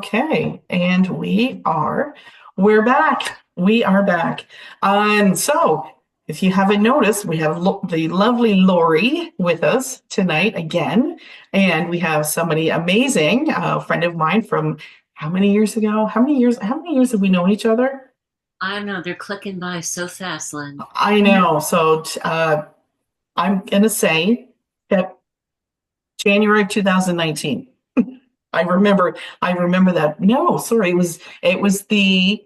Okay, and we're back. We are back. So if you haven't noticed, we have the lovely Lori with us tonight again, and we have somebody amazing, a friend of mine from how many years ago? How many years have we known each other? I don't know. They're clicking by so fast, Lynn. I know. I'm gonna say that January of 2019. I remember I remember that. No, sorry, it was the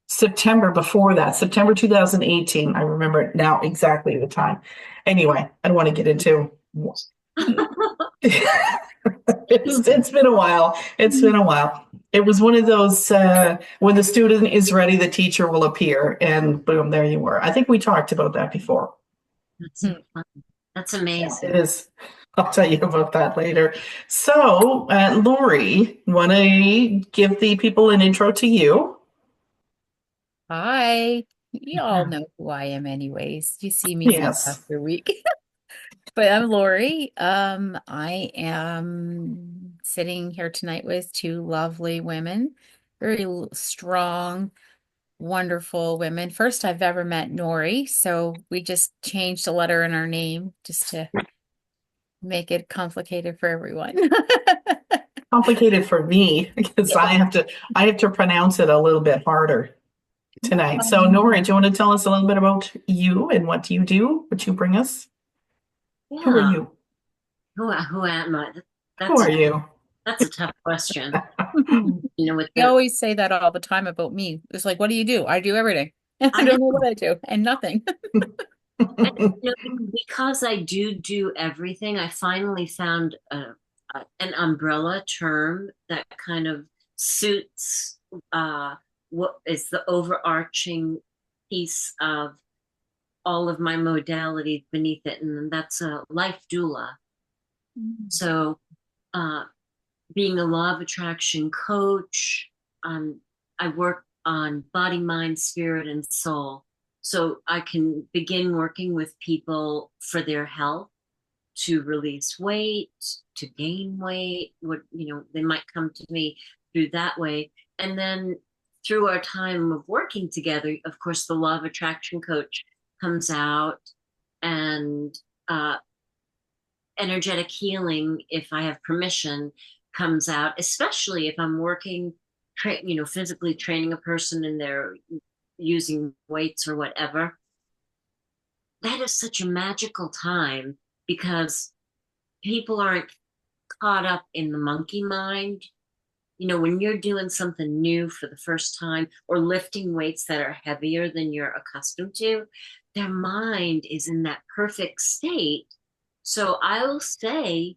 September before that, September 2018. I remember it now exactly the time. Anyway, I don't want to get into it's been a while. It's been a while. It was one of those when the student is ready, the teacher will appear, and boom, there you were. I think we talked about that before. That's so fun. That's Yeah, it amazing. is. I'll tell you about that later. So, Lori, want to give the people an intro to you? Hi. You all know who I am anyways. You see me week Yes. after week. But I'm Lori. I am sitting here tonight with two lovely women, very strong, wonderful women. First I've ever met Nori, so we just changed a letter in our name just to make it complicated for everyone. Complicated for me because I have to pronounce it a little bit harder tonight. So, Nora, do you want to tell us a little bit about you and what you do, what you bring us? Who are Yeah. you? Who am I? Who That's are a you? that's a tough question. With They the always say that all the time about me. It's like, what do you do? I do everything. I I don't know know, what I do, and nothing. and, because I do everything. I finally found an umbrella term that kind of suits what is the overarching piece of all of my modalities beneath it, and that's a life doula. So, uh, being a law of attraction coach, um, I work on body, mind, spirit, and soul. So I can begin working with people for their health, to release weight, to gain weight. They might come to me through that way. And then through our time of working together, of course, the law of attraction coach comes out, and uh, energetic healing, if I have permission, comes out, especially if I'm working, physically training a person and they're using weights or whatever. That is such a magical time because people aren't caught up in the monkey mind. When you're doing something new for the first time or lifting weights that are heavier than you're accustomed to, their mind is in that perfect state. So I'll say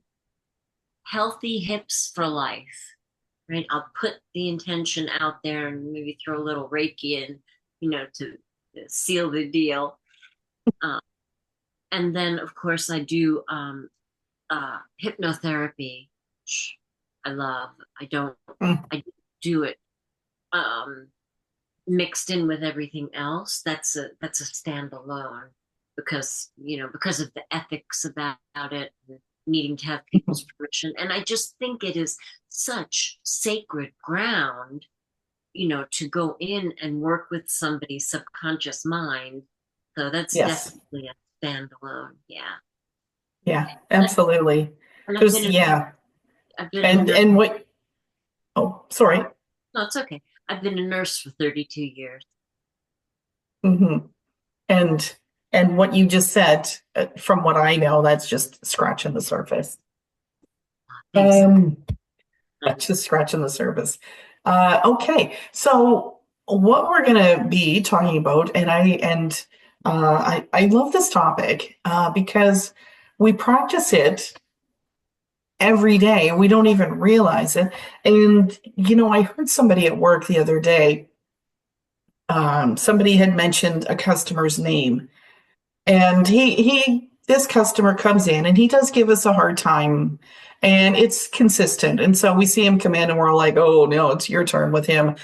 healthy hips for life, right? I'll put the intention out there and maybe throw a little Reiki in, to seal the deal. Uh, and then, of course, I do hypnotherapy, which I love. I don't, I do it um, mixed in with everything else. That's a standalone because of the ethics about it, and needing to have people's permission. And I just think it is such sacred ground, to go in and work with somebody's subconscious mind. So that's Yes. definitely a standalone. Yeah. Yeah, And, absolutely. and I've Because been yeah, I've been a and nurse. and what? Oh, sorry. No, it's okay. I've been a nurse for 32 years. hmm And and what you just said, from what I know, that's just scratching the surface. Thanks. Um, that's just scratching the surface. Okay, so what we're going to be talking about, and I love this topic because we practice it every day. We don't even realize it. And I heard somebody at work the other day. Somebody had mentioned a customer's name, and this customer comes in and he does give us a hard time, and it's consistent. And so we see him come in and we're like, oh no, it's your turn with him.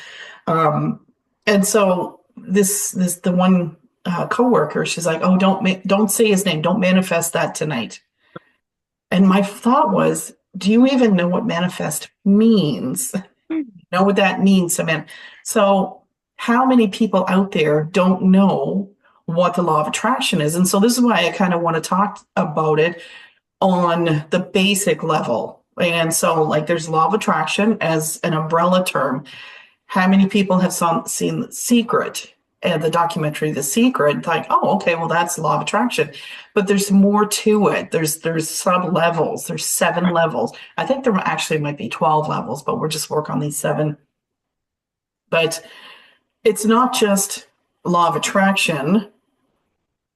Um, and so this the one coworker, she's like, oh, don't say his name, don't manifest that tonight. And my thought was, do you even know what manifest means? Know what that means, Samantha? So, how many people out there don't know what the law of attraction is? And so, this is why I kind of want to talk about it on the basic level. And so, like, there's law of attraction as an umbrella term. How many people have seen The Secret and the documentary The Secret? Like, oh, okay, well, that's law of attraction. But there's more to it. There's sub levels. There's 7 levels. I think there actually might be 12 levels, but we're just work on these 7. But it's not just law of attraction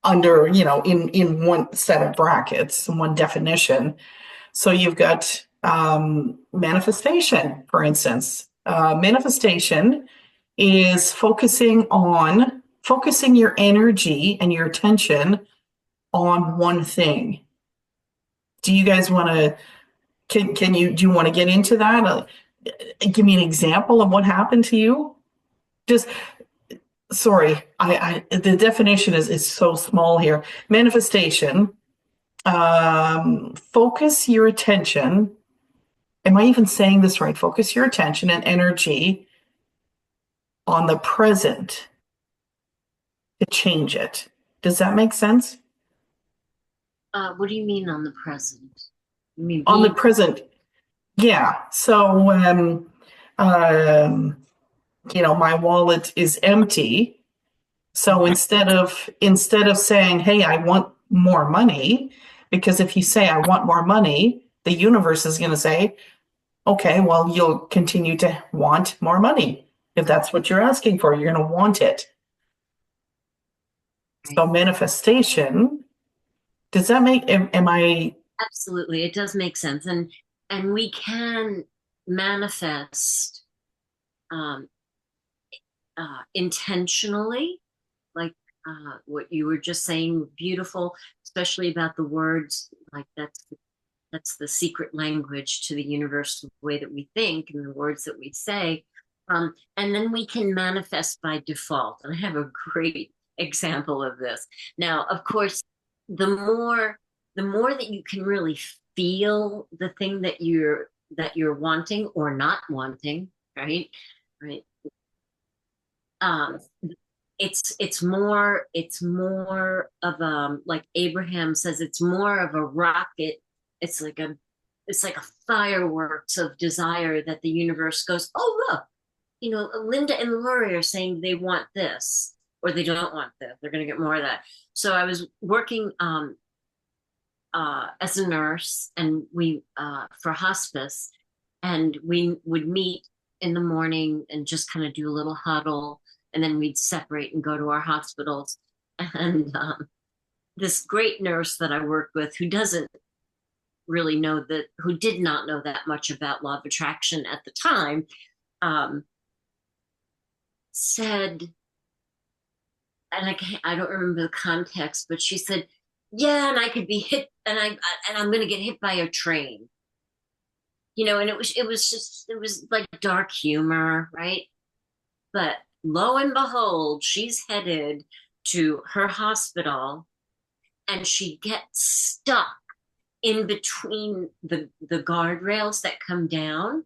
under, in one set of brackets, one definition. So you've got manifestation, for instance. Manifestation is focusing your energy and your attention on one thing. Do you guys want to, do you want to get into that? Give me an example of what happened to you. Just, sorry, the definition is so small here. Manifestation, focus your attention. Am I even saying this right? Focus your attention and energy on the present to change it. Does that make sense? What do you mean on the present? You mean On the being present, yeah. So, um, my wallet is empty. So instead of saying, "Hey, I want more money," because if you say, "I want more money," the universe is going to say, "Okay, well, you'll continue to want more money. If that's what you're asking for, you're going to want it." So manifestation, does that make, am I, absolutely, it does make sense, and we can manifest um, intentionally, like what you were just saying, beautiful, especially about the words. Like that's the secret language to the universe, the way that we think and the words that we say. And then we can manifest by default. And I have a great example of this. Now, of course, the more the more that you can really feel the thing that you're wanting or not wanting, right? Right. Um, it's more of like Abraham says, it's more of a rocket. It's like a it's like a fireworks of desire that the universe goes, oh look, Linda and Lori are saying they want this or they don't want this. They're going to get more of that. So I was working as a nurse, and we for hospice, and we would meet in the morning and just kind of do a little huddle, and then we'd separate and go to our hospitals. And this great nurse that I worked with, who did not know that much about law of attraction at the time, um, said, and I don't remember the context, but she said, "Yeah, and I could be hit, and I'm going to get hit by a train." And it was like dark humor, right? But lo and behold, she's headed to her hospital, and she gets stuck in between the guardrails that come down.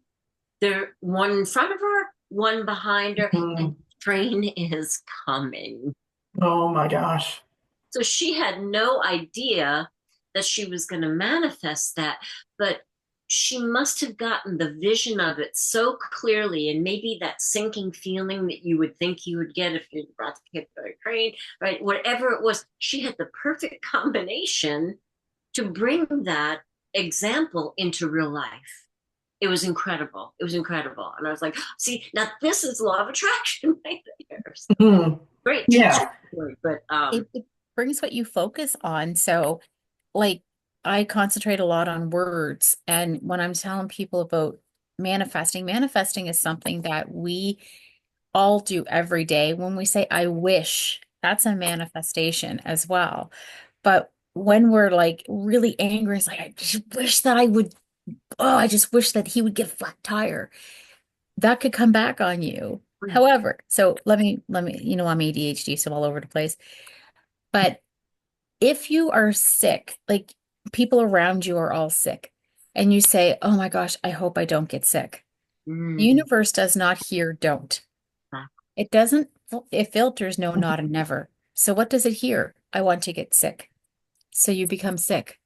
There, one in front of her, one behind her, and mm, the train is coming. oh my gosh. So she had no idea that she was going to manifest that, but she must have gotten the vision of it so clearly, and maybe that sinking feeling that you would think you would get if you brought the kid by a train, right? Whatever it was, she had the perfect combination to bring that example into real life. It was incredible. It was incredible. And I was like, see, now this is law of attraction right there. So, Mhm. great teacher. Yeah. But It brings what you focus on. So, like, I concentrate a lot on words. And when I'm telling people about manifesting is something that we all do every day. When we say, I wish, that's a manifestation as well. But when we're like really angry, it's like, I just wish that I just wish that he would get a flat tire. That could come back on you. However, so let me, I'm ADHD, so I'm all over the place. But if you are sick, like people around you are all sick, and you say, "Oh my gosh, I hope I don't get sick." The Mm. universe does not hear don't. It doesn't, it filters no, not, and never. So what does it hear? I want to get sick. So you become sick.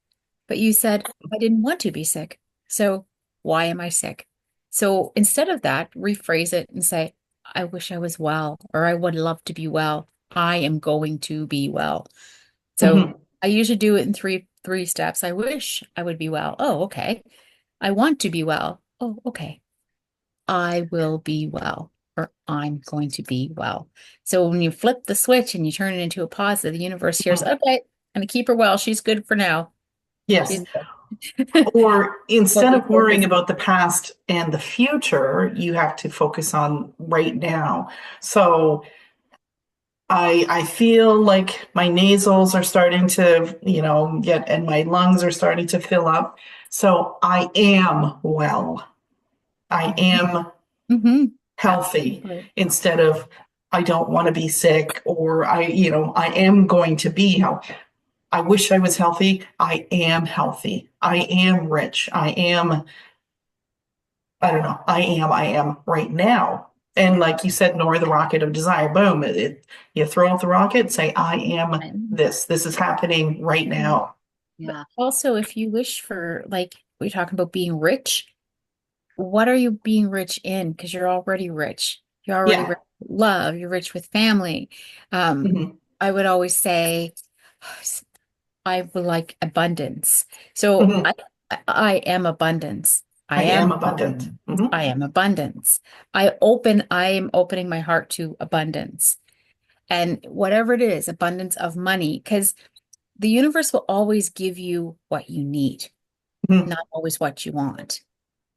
But you said, I didn't want to be sick. So why am I sick? So instead of that, rephrase it and say, I wish I was well, or I would love to be well. I am going to be well. So Mhm. I usually do it in three steps. I wish I would be well. Oh, okay. I want to be well. Oh, okay. I will be well, or I'm going to be well. So when you flip the switch and you turn it into a positive, the universe hears, Mhm. okay, I'm gonna keep her well. She's good for now. Yes. She's good. Or instead Focus, of focus. worrying about the past and the future, you have to focus on right now. So I feel like my nasals are starting to, get, and my lungs are starting to fill up. So I am well. I am Mm-hmm. healthy Absolutely. instead of I don't want to be sick, or I am going to be healthy. I wish I was healthy. I am healthy. I am rich. I don't know. I am right now. And like you said, Nora, the rocket of desire, boom, you throw out the rocket and say, I am And this. This is happening right now. but Yeah. also, if you wish for, like, we're talking about being rich, what are you being rich in? Because you're already rich. You're already Yeah. rich with love. You're rich with family. Um, Hmm. I would always say, I would like abundance. So Hmm. I am abundance. I I am am abundant. abundance. Hmm. I am abundance. I am opening my heart to abundance. And whatever it is, abundance of money, because the universe will always give you what you need, Hmm. not always what you want,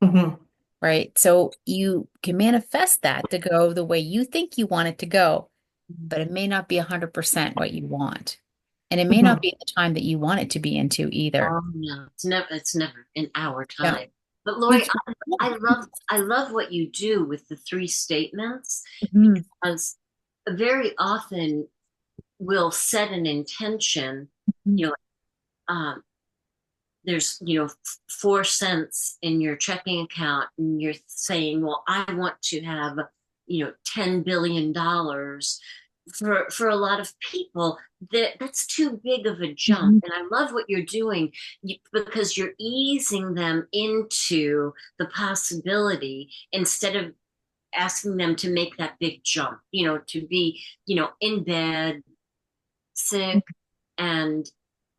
Hmm. right? So you can manifest that to go the way you think you want it to go, but it may not be 100% what you want. And it may not Hmm. be the time that you want it to be into either. Oh no, it's never in our Yeah. time. But Lori, Which, I love what you do with the three statements Mhm, because very often we'll set an intention, mhm, you know, um, there's 4 cents in your checking account and you're saying, well, I want to have $10 billion. For a lot of people, that's too big of a jump, mhm, and I love what you're doing because you're easing them into the possibility instead of asking them to make that big jump, to be in bed sick and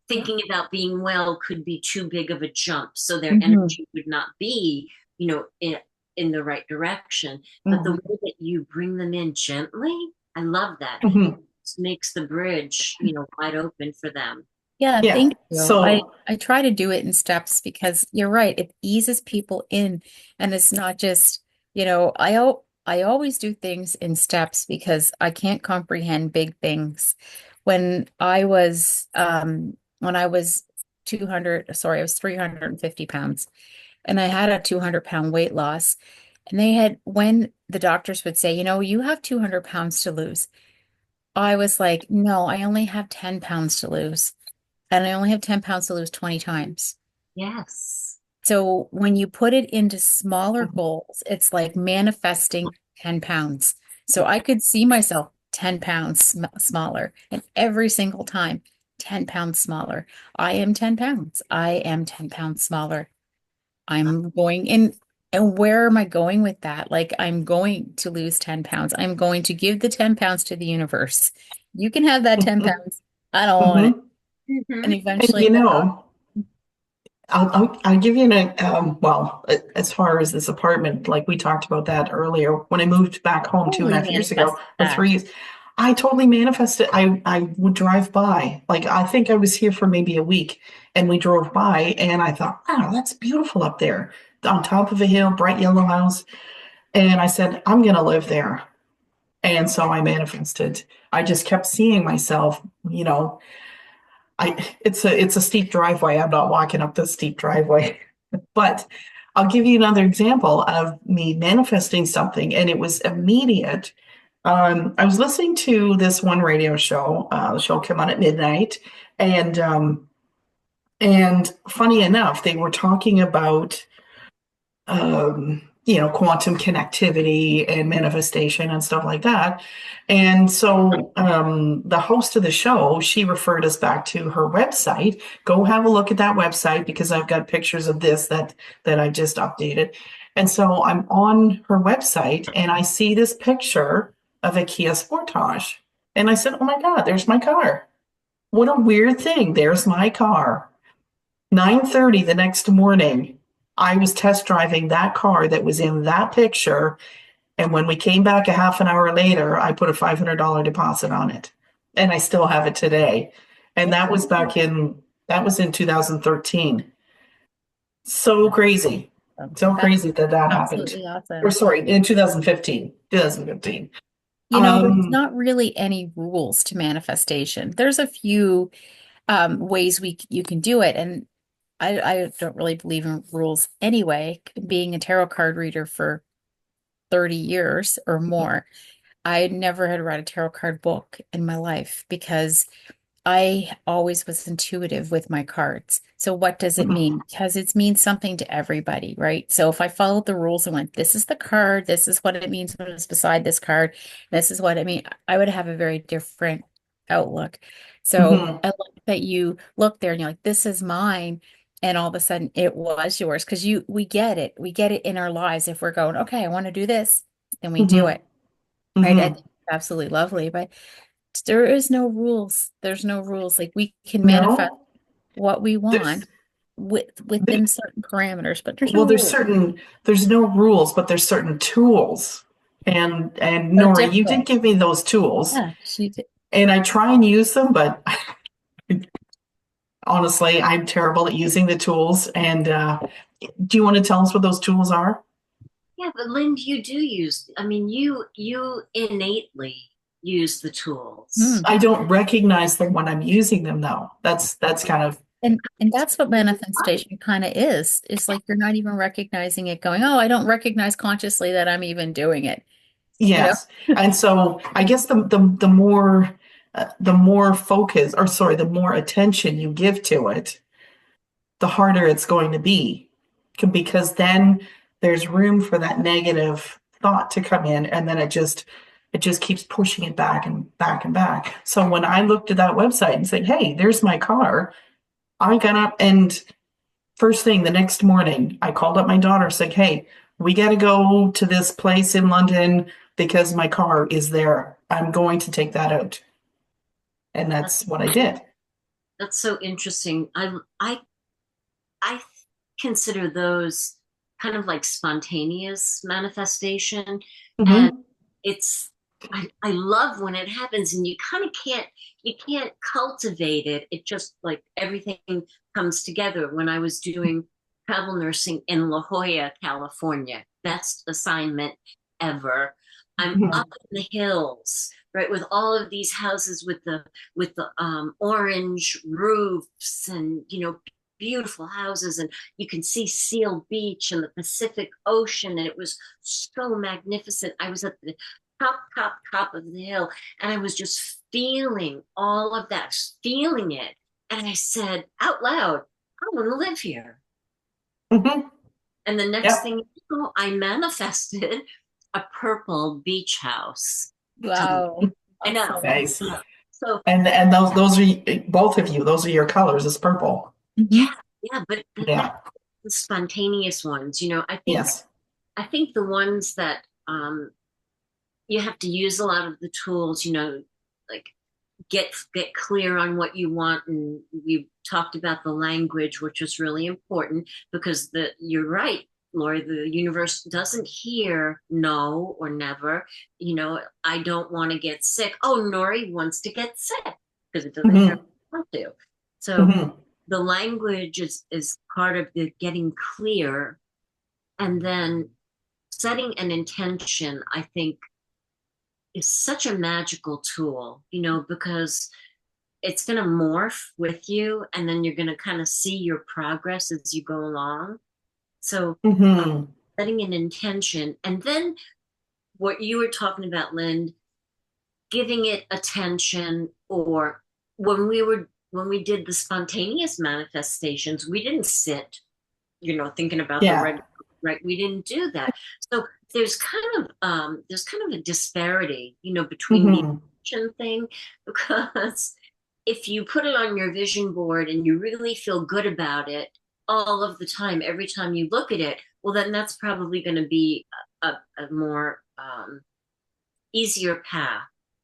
thinking about being well could be too big of a jump, so their mhm, energy would not be in the right direction. But the hmm. way that you bring them in gently, I love that. Hmm. Makes the bridge wide open for them. Yeah, Yeah. thank you. So, I try to do it in steps because you're right. It eases people in, and it's not just, I always do things in steps because I can't comprehend big things. When I was 200, sorry, I was 350 pounds, and I had a 200-pound weight loss. And when the doctors would say, you have 200 pounds to lose, I was like, no, I only have 10 pounds to lose. And I only have 10 pounds to lose 20 times. Yes. So when you put it into smaller goals, it's like manifesting 10 pounds. So I could see myself 10 pounds smaller, and every single time, 10 pounds smaller. I am 10 pounds. I am 10 pounds smaller. I'm going in. And where am I going with that? Like, I'm going to lose 10 pounds. I'm going to give the 10 pounds to the universe. You can have that 10 hmm. pounds. I don't want it. Hmm. And And eventually, I'll give you well, as far as this apartment, like we talked about that earlier, when I moved back home two and a totally half years ago, manifest or that. 3 years, I totally manifested. I would drive by. Like I think I was here for maybe a week and we drove by and I thought, wow, that's beautiful up there on top of a hill, bright yellow house. And I said, I'm gonna live there. And so I manifested. I just kept seeing myself, it's a steep driveway. I'm not walking up this steep driveway. But I'll give you another example of me manifesting something, and it was immediate. I was listening to this one radio show. The show came on at midnight, and funny enough, they were talking about quantum connectivity and manifestation and stuff like that. And so the host of the show, she referred us back to her website. Go have a look at that website because I've got pictures of this that I just updated. And so I'm on her website and I see this picture of a Kia Sportage. And I said, "Oh my God, there's my car. What a weird thing. There's my car." 9:30 the next morning, I was test driving that car that was in that picture. And when we came back a half an hour later, I put a $500 deposit on it. And I still have it today. And That's that was in 2013. So crazy. awesome. So That's crazy that happened. absolutely Or awesome. sorry, in 2015. 2015. There's Um, not really any rules to manifestation. There's a few ways you can do it, and I don't really believe in rules anyway. Being a tarot card reader for 30 years or more, I never had read a tarot card book in my life because I always was intuitive with my cards. So what does it mean? Because it means something to everybody, right? So if I followed the rules and went, this is the card, this is what it means when it's beside this card, this is what I mean, I would have a very different outlook. So mhm, I like that you look there and you're like, this is mine. And all of a sudden it was yours because we get it. We get it in our lives. If we're going, okay, I want to do this, then we do mhm, it. Right. I think mhm. it's absolutely lovely. But there is no rules. There's no rules. Like we can manifest No, what we there's want within certain parameters, but there's no well, rules. there's no rules, but there's certain tools. And So Nori, you did different. give me those tools, Yeah, she did. and I try and use them, but honestly, I'm terrible at using the tools. And do you want to tell us what those tools are? Yeah, but Lynn, you do use, I mean, you innately use the tools. Hmm. I don't recognize them when I'm using them, though. That's kind of And that's what manifestation kind of is. It's like you're not even recognizing it, going, oh, I don't recognize consciously that I'm even doing it, you know? yes. And so I guess the more focus, or sorry, the more attention you give to it, the harder it's going to be because then there's room for that negative thought to come in and then it just keeps pushing it back and back and back. So when I looked at that website and said, "Hey, there's my car," I got up and first thing the next morning I called up my daughter saying, "Hey, we got to go to this place in London because my car is there. I'm going to take that out." And That, that's what I did. that's so interesting. I consider those kind of like spontaneous manifestation. And Hmm. it's I love when it happens and you kind of can't cultivate it. It just like everything comes together. When I was doing travel nursing in La Jolla, California, best assignment ever. I'm up Hmm. in the hills, right, with all of these houses with the orange roofs and beautiful houses, and you can see Seal Beach and the Pacific Ocean, and it was so magnificent. I was at the top of the hill, and I was just feeling all of that, feeling it. And I said out loud, I want to live here. Hmm. And the next Yep. thing you know, I manifested a purple beach house. Wow. I That's know. so Nice. So And those are both of you. Those are your colors. It's purple. awesome. yeah, yeah, but that Yeah. the spontaneous ones, Yes. I think the ones that you have to use a lot of the tools, like get clear on what you want, and we talked about the language, which is really important because you're right, Lori, the universe doesn't hear no or never. I don't want to get sick. Oh, Nori wants to get sick because it doesn't hear Hmm. how to. So Hmm. the language is part of the getting clear, and then setting an intention, I think, is such a magical tool, because it's going to morph with you, and then you're going to kind of see your progress as you go along. So uh, Hmm. setting an intention, and then what you were talking about, Lynn, giving it attention. Or when we did the spontaneous manifestations, we didn't sit thinking about the Yeah. regular. right? We didn't do that. So there's kind of a disparity, between the Hmm. action thing, because if you put it on your vision board and you really feel good about it all of the time, every time you look at it, well, then that's probably going to be a more easier path,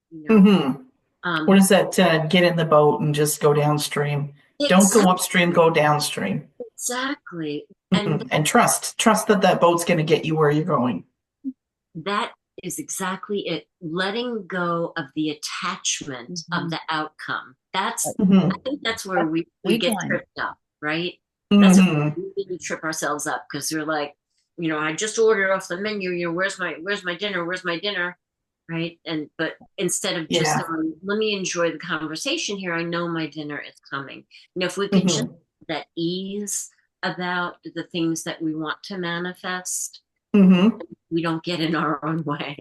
you know. Hmm. Um, What is that? Get in the boat and just go downstream. Don't go upstream, exactly, go downstream. exactly. And Hmm. And trust that that boat's going to get you where you're going. that is exactly it. Letting go of the attachment of Mhm. the outcome. I Hmm. think that's where That's we week get one. tripped up, right? That's Hmm. where we really trip ourselves up because we're like, I just ordered off the menu, where's my dinner? Where's my dinner? Right. And but instead of just Yeah. going, let me enjoy the conversation here, I know my dinner is coming. If we could just Hmm. have that ease about the things that we want to manifest, Hmm. we don't get in our own way.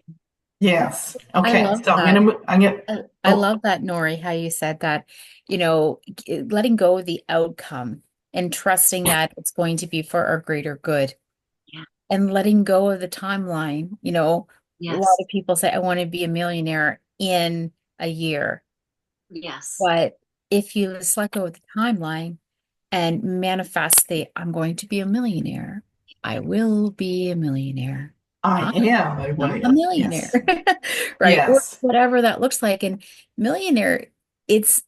Yes. I Okay. love So that. I'm gonna, I oh, love that, Nori, how you said that, letting go of the outcome and trusting that it's going to be for our greater good Yeah. and letting go of the timeline. A lot Yes. of people say, I want to be a millionaire in a year. Yes. But if you just let go of the timeline and manifest I'm going to be a millionaire, I will be a millionaire. I I am a am a William. millionaire, Yes. right? Or Yes. whatever that looks like. And millionaire, it's,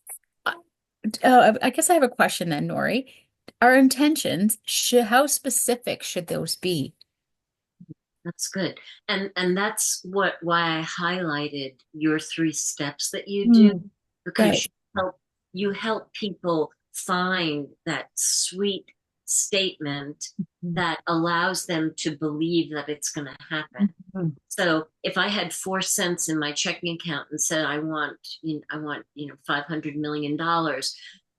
I guess I have a question then, Nori. Our intentions, how specific should those be? That's good. And that's why I highlighted your three steps that you do, Mm, because right. you help people find that sweet statement that allows them to believe that it's going to happen. Mhm. So if I had 4 cents in my checking account and said I want $500 million,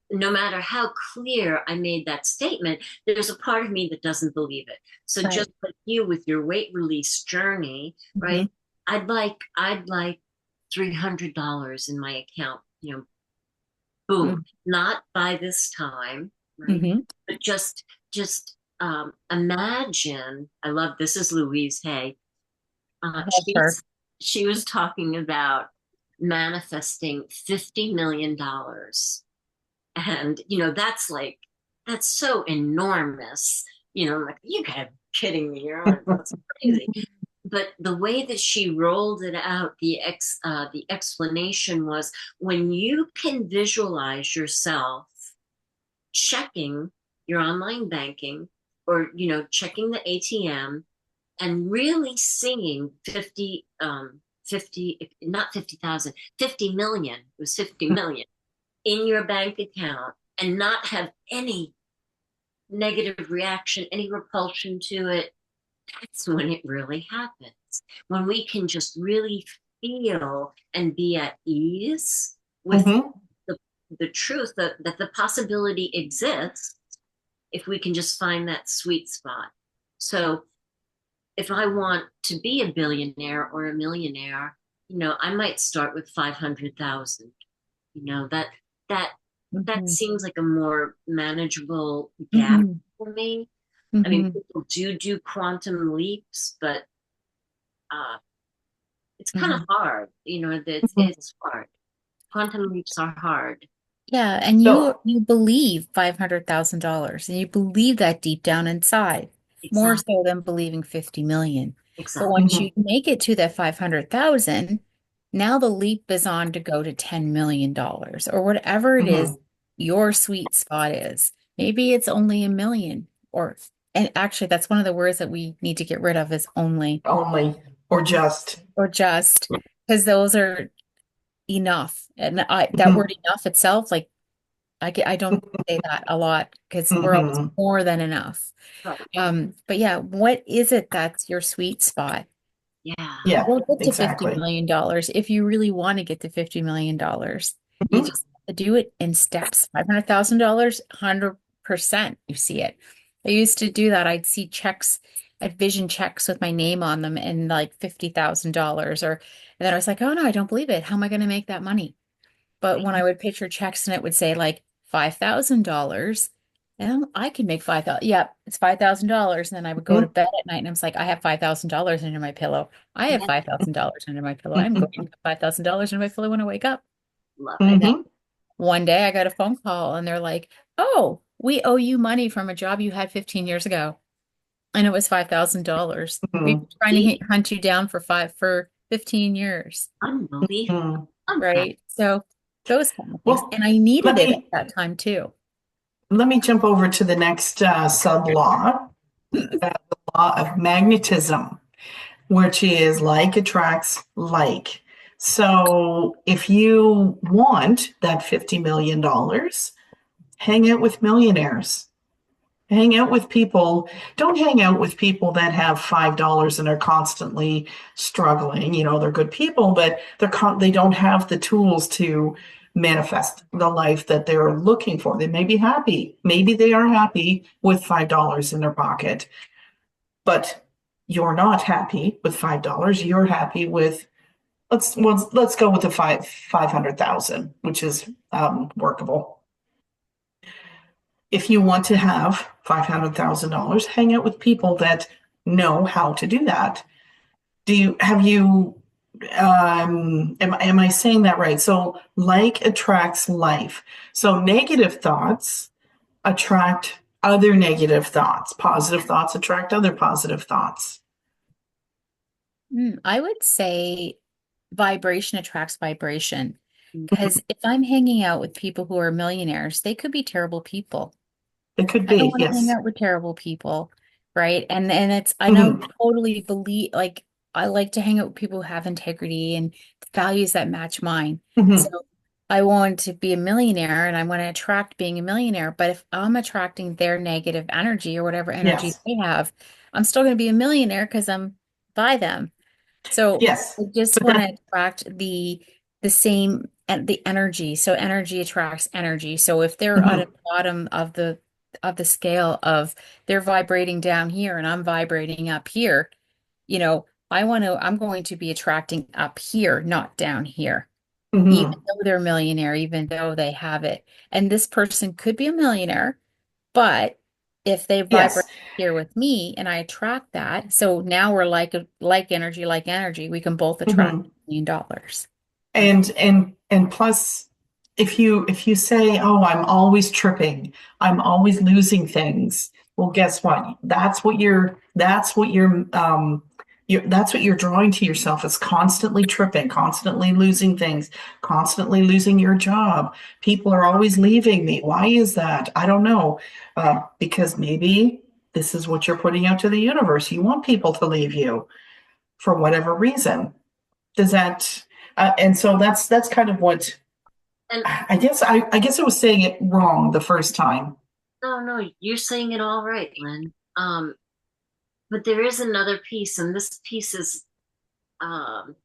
no matter how clear I made that statement, there's a part of me that doesn't believe it. So Right. just like you with your weight release journey, Mhm. right? I'd like $300 in my account, boom, not by this time, right? Mhm. But just imagine. I love this is Louise Hay. I love She her. was she was talking about manifesting $50 million, and that's so enormous. I'm like, you gotta be kidding me. That's crazy. But the way that she rolled it out, the explanation was, when you can visualize yourself checking your online banking, or checking the ATM, and really seeing 50, not 50,000, 50 million, it was 50 million in your bank account, and not have any negative reaction, any repulsion to it. That's when it really happens. When we can just really feel and be at ease with Hmm. the, the truth that the possibility exists, if we can just find that sweet spot. So if I want to be a billionaire or a millionaire, I might start with 500,000. That that that Mhm. seems like a more manageable gap Mhm. for me. I mean, Mhm. people do quantum leaps, but uh, it's kind of Mhm. hard. It's hard. Quantum leaps are hard. Yeah, and you So, you believe $500,000 and you believe that deep down inside, more Exactly. so than believing 50 million. But Exactly. once mhm, you make it to that 500,000, now the leap is on to go to $10 million or whatever it is mhm, your sweet spot is. Maybe it's only a million and actually that's one of the words that we need to get rid of is only only or just. or just because those are enough. And that Mhm, word enough itself, like I don't say that a lot because we're always mhm. more than enough. Right. But yeah, what is it that's your sweet spot? Yeah. Yeah, You'll get to $50 exactly. million if you really want to get to $50 million. You Mhm. just have to do it in steps. $500,000, 100%. You see it. I used to do that. I'd see checks, I'd vision checks with my name on them and like $50,000 and then I was like, oh no, I don't believe it. How am I going to make that money? But when I would picture checks and it would say like $5,000, And I can make 5,000. Yep, it's $5,000. And then I would go to Mhm, bed at night and I was like, I have $5,000 under my pillow. I have Yeah, $5,000 under my pillow. I'm going to mhm, have $5,000 under my pillow when I wake up. love it. And then mhm, one day I got a phone call and they're like, oh, we owe you money from a job you had 15 years ago. And it was $5,000. We've mhm, been trying to See, hunt you down for 15 years. unbelievable. mhm. Love that. Right. So those kind of things. Well, And I needed let it at me that time too. let me jump over to the next sub law, the law of magnetism, which is like attracts like. So if you want that $50 million, hang out with millionaires. Hang out with people. Don't hang out with people that have $5 and are constantly struggling. You know, they're good people, but they don't have the tools to manifest the life that they're looking for. They may be happy. Maybe they are happy with $5 in their pocket, but you're not happy with $5. You're happy with let's go with the 500,000, which is workable. If you want to have $500,000, hang out with people that know how to do that. Have you, am I saying that right? So, like attracts life. So, negative thoughts attract other negative thoughts. Positive thoughts attract other positive thoughts. I would say vibration attracts vibration. Mhm. Because if I'm hanging out with people who are millionaires, they could be terrible people. It could I don't be, want to hang yes. out with terrible people, right? And it's I don't Mhm, totally believe like I like to hang out with people who have integrity and values that match mine. So mhm. I want to be a millionaire and I want to attract being a millionaire. But if I'm attracting their negative energy or whatever energy Yes, they have, I'm still going to be a millionaire because I'm by them. So yes. I just But want to attract the same and the energy. So energy attracts energy. So if they're at the mhm, bottom of the scale of they're vibrating down here and I'm vibrating up here, I'm going to be attracting up here, not down here, even mhm. though they're a millionaire, even though they have it. And this person could be a millionaire, but if they vibrate Yes. here with me and I attract that, so now we're like energy, we can both attract Mhm. $1 million. And plus, if you say, "Oh, I'm always tripping, I'm always losing things," well, guess what? That's what you're drawing to yourself is constantly tripping, constantly losing things, constantly losing your job. People are always leaving me. Why is that? I don't know. Because maybe this is what you're putting out to the universe. You want people to leave you for whatever reason. Does that and so that's kind of what And I guess I was saying it wrong the first time. no, no, you're saying it all right, Lynn. But there is another piece, and this piece is um,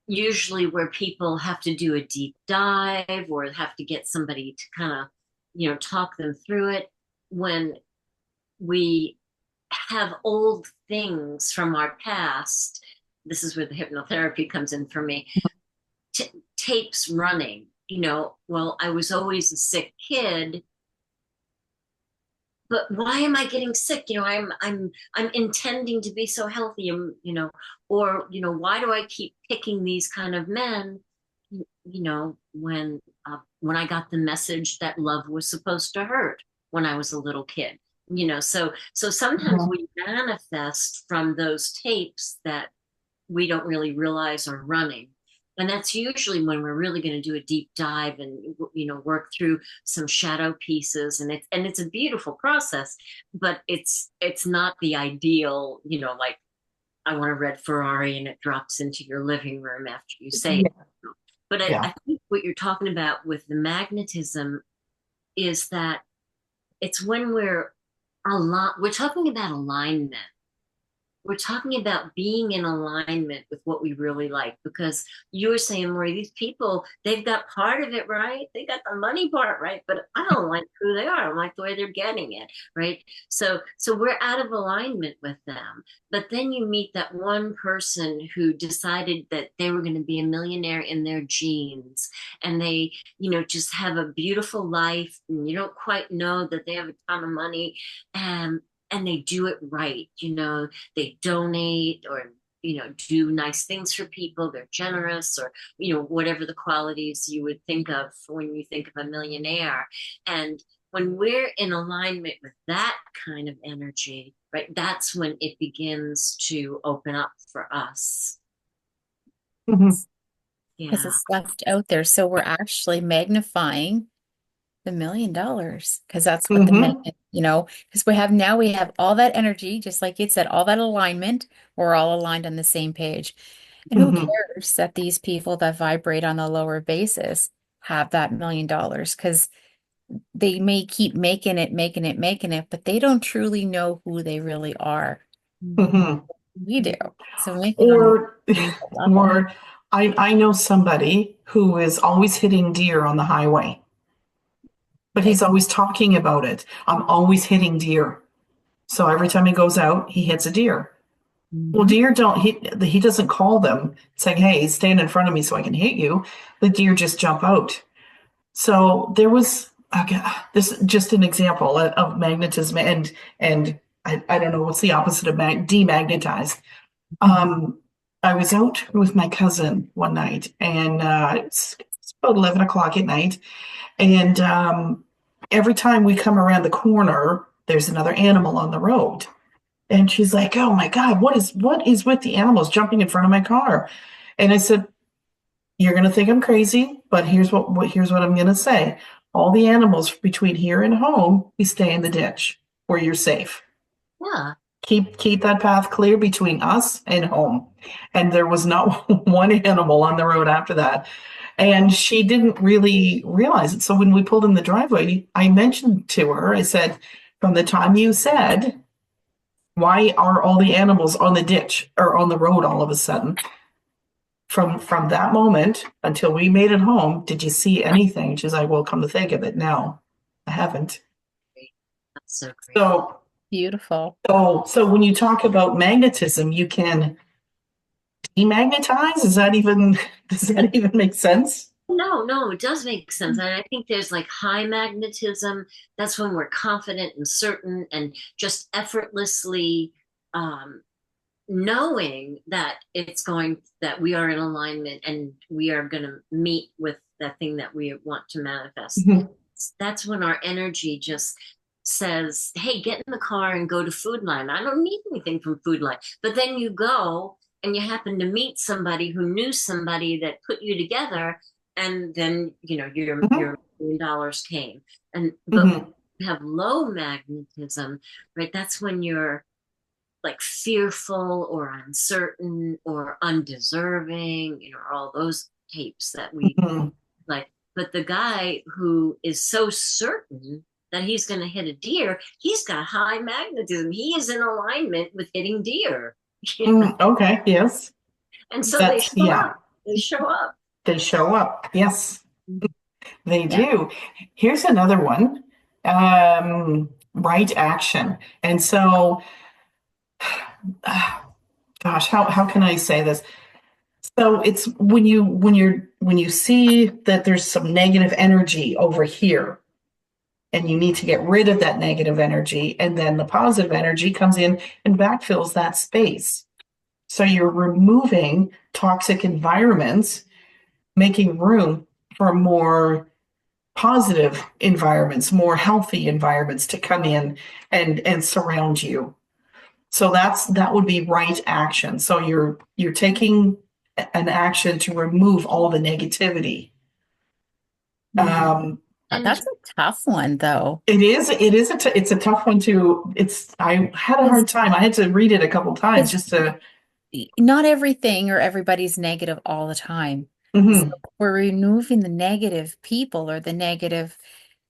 usually where people have to do a deep dive or have to get somebody to kind of, talk them through it. When we have old things from our past, this is where the hypnotherapy comes in for me. Tapes running, well, I was always a sick kid, but why am I getting sick? I'm intending to be so healthy, or why do I keep picking these kind of men? When I got the message that love was supposed to hurt when I was a little kid. So sometimes Mhm, we manifest from those tapes that we don't really realize are running. And that's usually when we're really going to do a deep dive and work through some shadow pieces, and it's a beautiful process, but it's not the ideal, like I want a red Ferrari and it drops into your living room after you say it. yeah, But I, yeah. I think what you're talking about with the magnetism is that it's when we're talking about alignment, we're talking about being in alignment with what we really like, because you were saying, Lori, these people, they've got part of it right, they got the money part right, but I don't like who they are, I don't like the way they're getting it, right? So we're out of alignment with them. But then you meet that one person who decided that they were going to be a millionaire in their genes, and they, just have a beautiful life, and you don't quite know that they have a ton of money, and they do it right. They donate, or do nice things for people, they're generous, or whatever the qualities you would think of when you think of a millionaire. And when we're in alignment with that kind of energy, right, that's when it begins to open up for us. Mhm. Because Yeah. it's left out there. So we're actually magnifying the $1 million because that's what the Mhm. magnet, because we have all that energy, just like you said, all that alignment. We're all aligned on the same page. And who Mhm. cares that these people that vibrate on a lower basis have that $1 million? Because they may keep making it, making it, making it, but they don't truly know who they really are. Mhm. We do. So we make it on a Or, deeper level. or I know somebody who is always hitting deer on the highway, but Okay. he's always talking about it. I'm always hitting deer. So every time he goes out, he hits a deer. Well, Hmm. deer don't, he doesn't call them saying, hey, stand in front of me so I can hit you. The deer just jump out. So there was, okay, this is just an example of magnetism, and I don't know what's the opposite of demagnetized. Um, I was out with my cousin one night, and it's about 11 o'clock at night. And every time we come around the corner, there's another animal on the road. And she's like, "Oh my God, what is with the animals jumping in front of my car?" And I said, "You're going to think I'm crazy, but here's what I'm going to say. All the animals between here and home, you stay in the ditch where you're safe. Yeah. Keep that path clear between us and home." And there was not one animal on the road after that. And she didn't really realize it. So when we pulled in the driveway, I mentioned to her, I said, "From the time you said, why are all the animals on the ditch or on the road all of a sudden? From that moment until we made it home, did you see anything?" She's like, "Well, come to think of it, no, I haven't." Great. That's so great. So Beautiful. so when you talk about magnetism, you can demagnetize. Is that even does that even make sense? No, no, it does make sense. And I think there's like high magnetism. That's when we're confident and certain and just effortlessly um, knowing that that we are in alignment and we are going to meet with that thing that we want to manifest. Mhm. That's when our energy just says, hey, get in the car and go to Food Line. I don't need anything from Food Line. But then you go and you happen to meet somebody who knew somebody that put you together, and then your Mhm. $1 million came. And but Mhm. you have low magnetism, right? That's when you're like fearful or uncertain or undeserving, all those tapes that we Mhm. like. But the guy who is so certain that he's going to hit a deer, he's got high magnetism. He is in alignment with hitting deer. Okay, yes. And so they That's show yeah. up. They show up. They show up. Yes, they Yeah. do. Here's another one. Right action. And so, gosh, how can I say this? So it's when you see that there's some negative energy over here, and you need to get rid of that negative energy, and then the positive energy comes in and backfills that space. So you're removing toxic environments, making room for more positive environments, more healthy environments to come in and surround you. So that would be right action. So you're taking an action to remove all the negativity. Mhm. And That's a tough one, though. It's a tough one to it's I had a Because hard time. I had to read it a couple times just to not everything or everybody's negative all the time. So mhm, we're removing the negative people or the negative,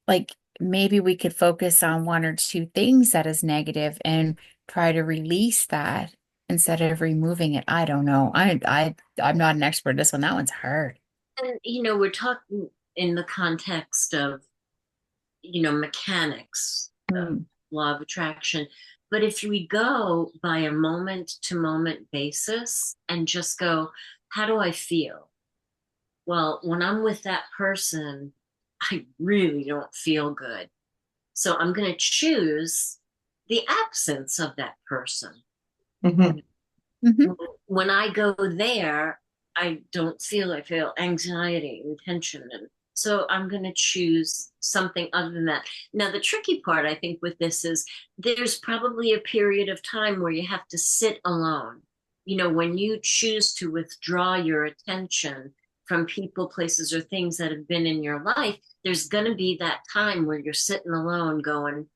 like maybe we could focus on one or two things that is negative and try to release that instead of removing it. I don't know. I'm not an expert at this one. That one's hard. And, we're talking in the context of, mechanics, Hmm. law of attraction. But if we go by a moment to moment basis and just go, how do I feel? Well, when I'm with that person, I really don't feel good. So I'm going to choose the absence of that person. Hmm. Hmm. When I go there, I feel anxiety and tension. And so I'm going to choose something other than that. Now, the tricky part, I think, with this is there's probably a period of time where you have to sit alone. When you choose to withdraw your attention from people, places, or things that have been in your life, there's going to be that time where you're sitting alone going,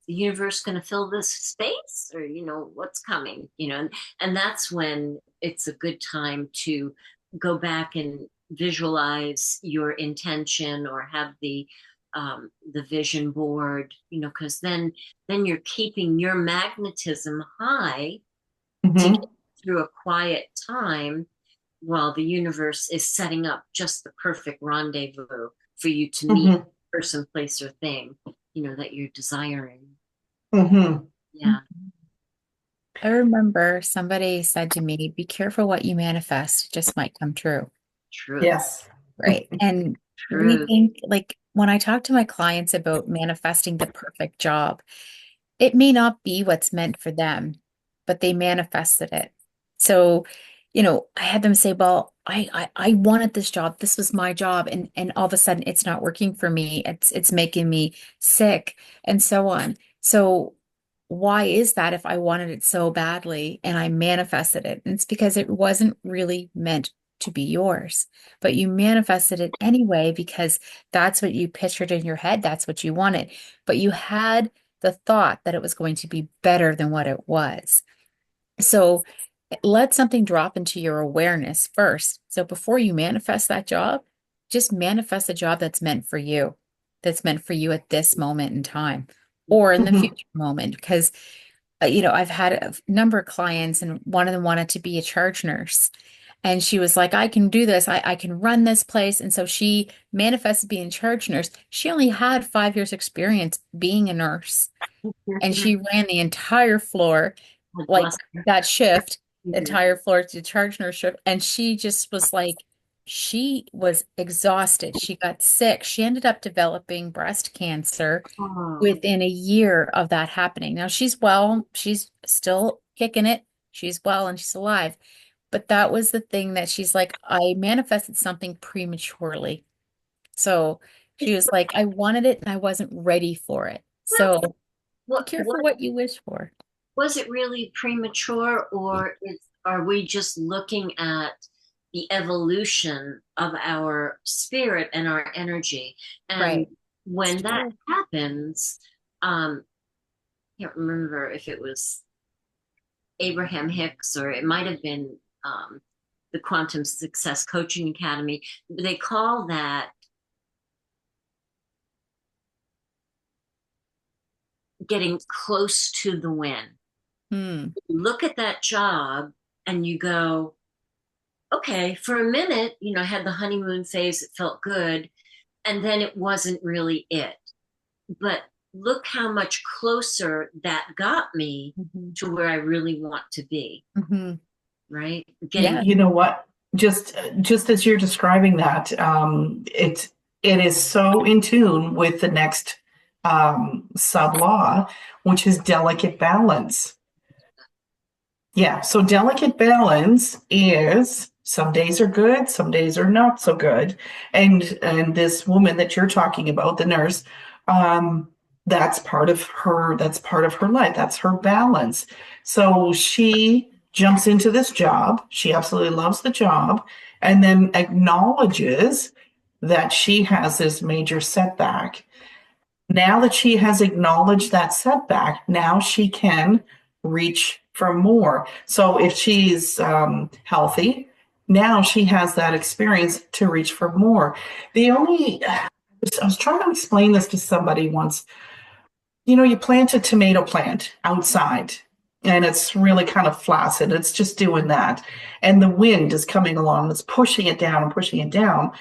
the universe going to fill this space, or what's coming, and that's when it's a good time to go back and visualize your intention, or have the vision board, because then you're keeping your magnetism high to get Hmm. through a quiet time while the universe is setting up just the perfect rendezvous for you to meet Hmm. person, place, or thing that you're desiring. Hmm. Yeah, I remember somebody said to me, be careful what you manifest, it just might come true. truth, Yes. Right. And we truth. think, like, when I talk to my clients about manifesting the perfect job, it may not be what's meant for them, but they manifested it. So, I had them say, well, I wanted this job. This was my job. And all of a sudden it's not working for me. It's making me sick and so on. So why is that if I wanted it so badly and I manifested it? And it's because it wasn't really meant to be yours, but you manifested it anyway because that's what you pictured in your head. That's what you wanted. But you had the thought that it was going to be better than what it was. So let something drop into your awareness first. So before you manifest that job, just manifest a job that's meant for you at this moment in time or in the Hmm. future moment. Because, I've had a number of clients, and one of them wanted to be a charge nurse. And she was like, I can do this. I can run this place. And so she manifested being a charge nurse. She only had 5 years experience being a nurse, and she ran the entire floor, like Bless her. that shift, the Mhm. entire floor to charge nurse shift. And she just was like, she was exhausted. She got sick. She ended up developing breast cancer Oh, within a year of that happening. Now she's well, she's still kicking it. She's well and she's alive. But that was the thing that she's like, I manifested something prematurely. So she was like, I wanted it and I wasn't ready for it. well, So be careful what what you wish for. was it really premature, or are we just looking at the evolution of our spirit and our energy? And Right. It's when that true. happens, I can't remember if it was Abraham Hicks, or it might have been the Quantum Success Coaching Academy. They call that getting close to the win. Hmm. You look at that job and you go, okay, for a minute, I had the honeymoon phase, it felt good, and then it wasn't really it. But look how much closer that got me Hmm. to where I really want to be, Hmm. right? Getting Yeah. You know what? Just as you're describing that, it is so in tune with the next sub law, which is delicate balance. Yeah, so delicate balance is some days are good, some days are not so good. And this woman that you're talking about, the nurse, um, that's part of her life. That's her balance. So she jumps into this job. She absolutely loves the job and then acknowledges that she has this major setback. Now that she has acknowledged that setback, now she can reach for more. So if she's healthy, now she has that experience to reach for more. I was trying to explain this to somebody once. You plant a tomato plant outside. and it's really kind of flaccid. It's just doing that. And the wind is coming along, it's pushing it down and pushing it down.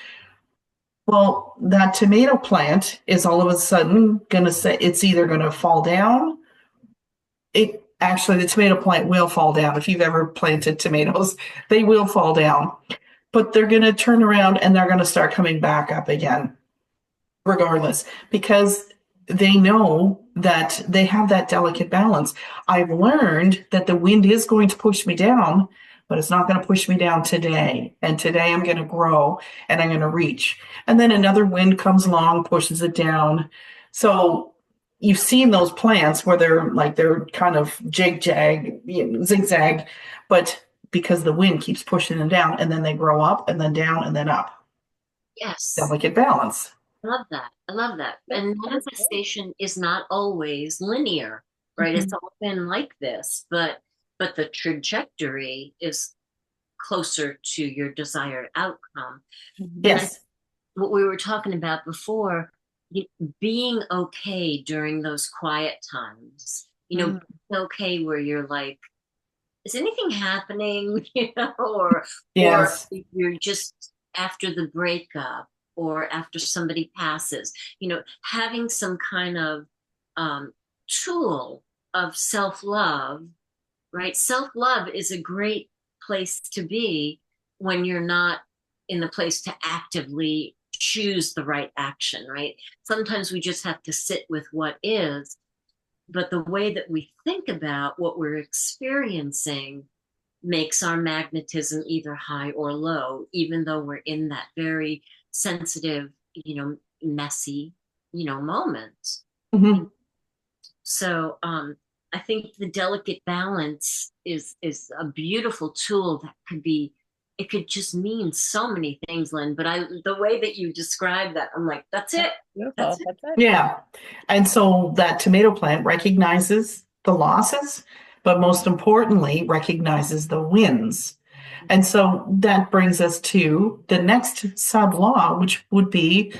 Well, that tomato plant is all of a sudden going to say it's either going to fall down. It actually, the tomato plant will fall down. If you've ever planted tomatoes, they will fall down, but they're going to turn around and they're going to start coming back up again regardless, because they know that they have that delicate balance. I've learned that the wind is going to push me down, but it's not going to push me down today. And today I'm going to grow and I'm going to reach. And then another wind comes along, pushes it down. So you've seen those plants where they're kind of zigzag, but because the wind keeps pushing them down, and then they grow up and then down and then up. Yes. Delicate balance. I love that. I love that. And manifestation is not always linear, right? It's Mhm. often like this, but the trajectory is closer to your desired outcome. And I, Yes. what we were talking about before, being okay during those quiet times, Mm. being okay where you're like, is anything happening? Or Yes. if you're just after the breakup or after somebody passes, having some kind of tool of self-love, right? Self-love is a great place to be when you're not in the place to actively choose the right action, right? Sometimes we just have to sit with what is, but the way that we think about what we're experiencing makes our magnetism either high or low, even though we're in that very sensitive, messy, moment. Mhm. So I think the delicate balance is a beautiful tool that could be. It could just mean so many things, Lynn. But the way that you describe that, I'm like, that's That's it. That's beautiful. it. Yeah. And so that tomato plant recognizes the losses, but most importantly, recognizes the wins. And so that brings us to the next sub law, which would be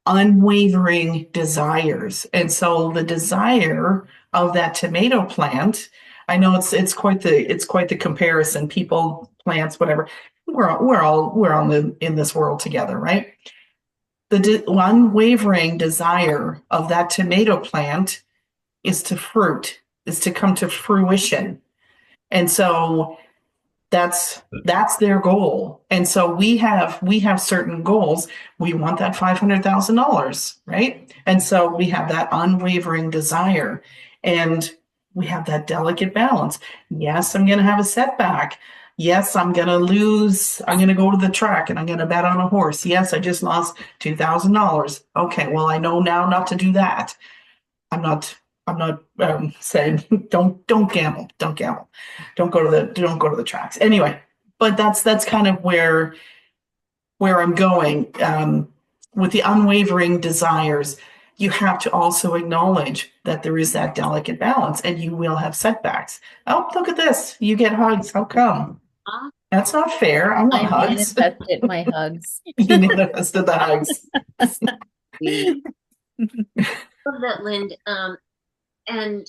unwavering desires. And so the desire of that tomato plant, I know it's quite the comparison. People, plants, whatever. We're all in this world together, right? The unwavering desire of that tomato plant is to fruit, is to come to fruition. And so that's their goal. And so we have certain goals. We want that $500,000, right? And so we have that unwavering desire, and we have that delicate balance. Yes, I'm going to have a setback. Yes, I'm going to lose. I'm going to go to the track and I'm going to bet on a horse. Yes, I just lost $2,000. Okay, well, I know now not to do that. I'm not saying don't gamble, don't go to the tracks. Anyway, but that's kind of where I'm going with the unwavering desires. You have to also acknowledge that there is that delicate balance, and you will have setbacks. Oh, look at this! You get hugs. How come? Ah, That's not fair. I want I hugs. manifested my hugs. You manifested the hugs. we love that, Lynn. And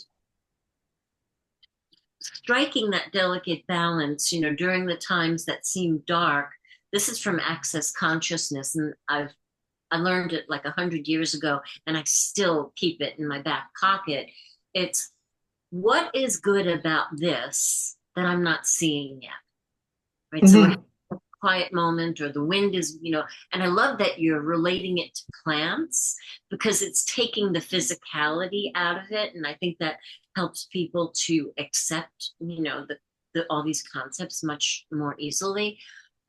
striking that delicate balance, during the times that seem dark. This is from Access Consciousness, and I learned it like 100 years ago, and I still keep it in my back pocket. It's what is good about this that I'm not seeing yet, right? So we're Mhm. having a quiet moment, or the wind is, and I love that you're relating it to plants because it's taking the physicality out of it, and I think that helps people to accept, all these concepts much more easily.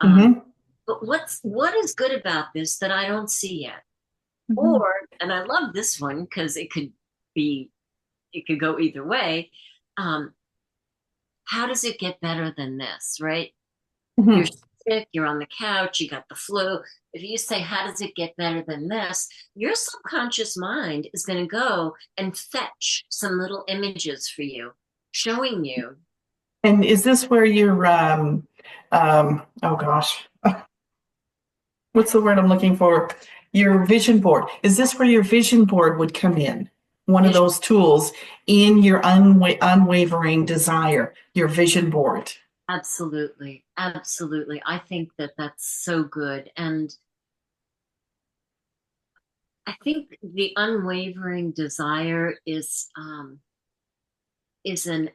Um, Mhm. but what is good about this that I don't see yet? Mhm. Or, and I love this one because it could go either way. Um, how does it get better than this, right? You're Mhm. sick, you're on the couch, you got the flu. If you say, how does it get better than this? Your subconscious mind is going to go and fetch some little images for you, showing you. And is this where you're oh gosh, what's the word I'm looking for? Your vision board. Is this where your vision board would come in? one of Vision. those tools in your unwavering desire, your vision board. Absolutely. Absolutely. I think that that's so good. And I think the unwavering desire is an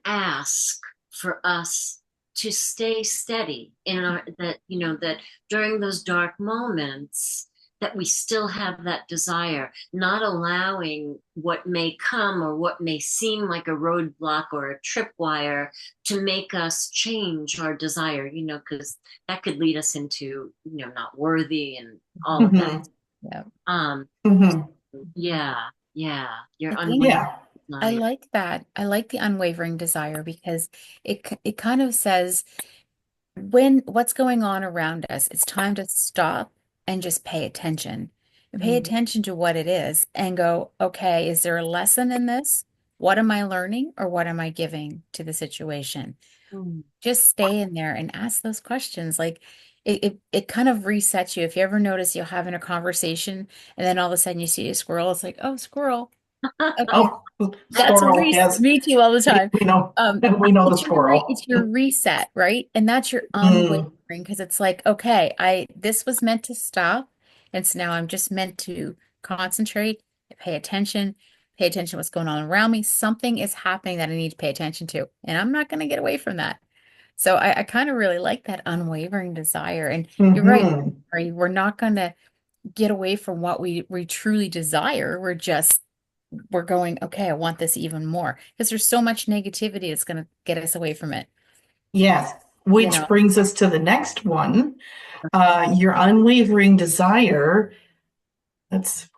ask for us to stay steady in our that that during those dark moments that we still have that desire, not allowing what may come or what may seem like a roadblock or a tripwire to make us change our desire, because that could lead us into, not worthy and all of that. Hmm. Yeah. Um, Hmm. yeah, yeah, I your think unwavering Yeah. I desire. like that. I like the unwavering desire because it kind of says when what's going on around us, it's time to stop and just pay attention. And pay Mm, attention to what it is and go, okay, is there a lesson in this? What am I learning or what am I giving to the situation? mm. Just stay in there and ask those questions. Like it kind of resets you. If you ever notice you're having a conversation and then all of a sudden you see a squirrel, it's like, oh, squirrel. Okay, Oh, that's a squirrel. reset. Yes, Me too, all the time. we know. Um, We know the it's squirrel. your reset, right? And that's your unwavering Mm, because it's like, okay, I this was meant to stop, and so now I'm just meant to concentrate, pay attention to what's going on around me. Something is happening that I need to pay attention to, and I'm not going to get away from that. So I kind of really like that unwavering desire. And you're right, hmm. Mary, we're not going to get away from what we truly desire. We're going, okay, I want this even more because there's so much negativity that's going to get us away from it, Yes, you which know. brings us to the next one. Your unwavering desire. That's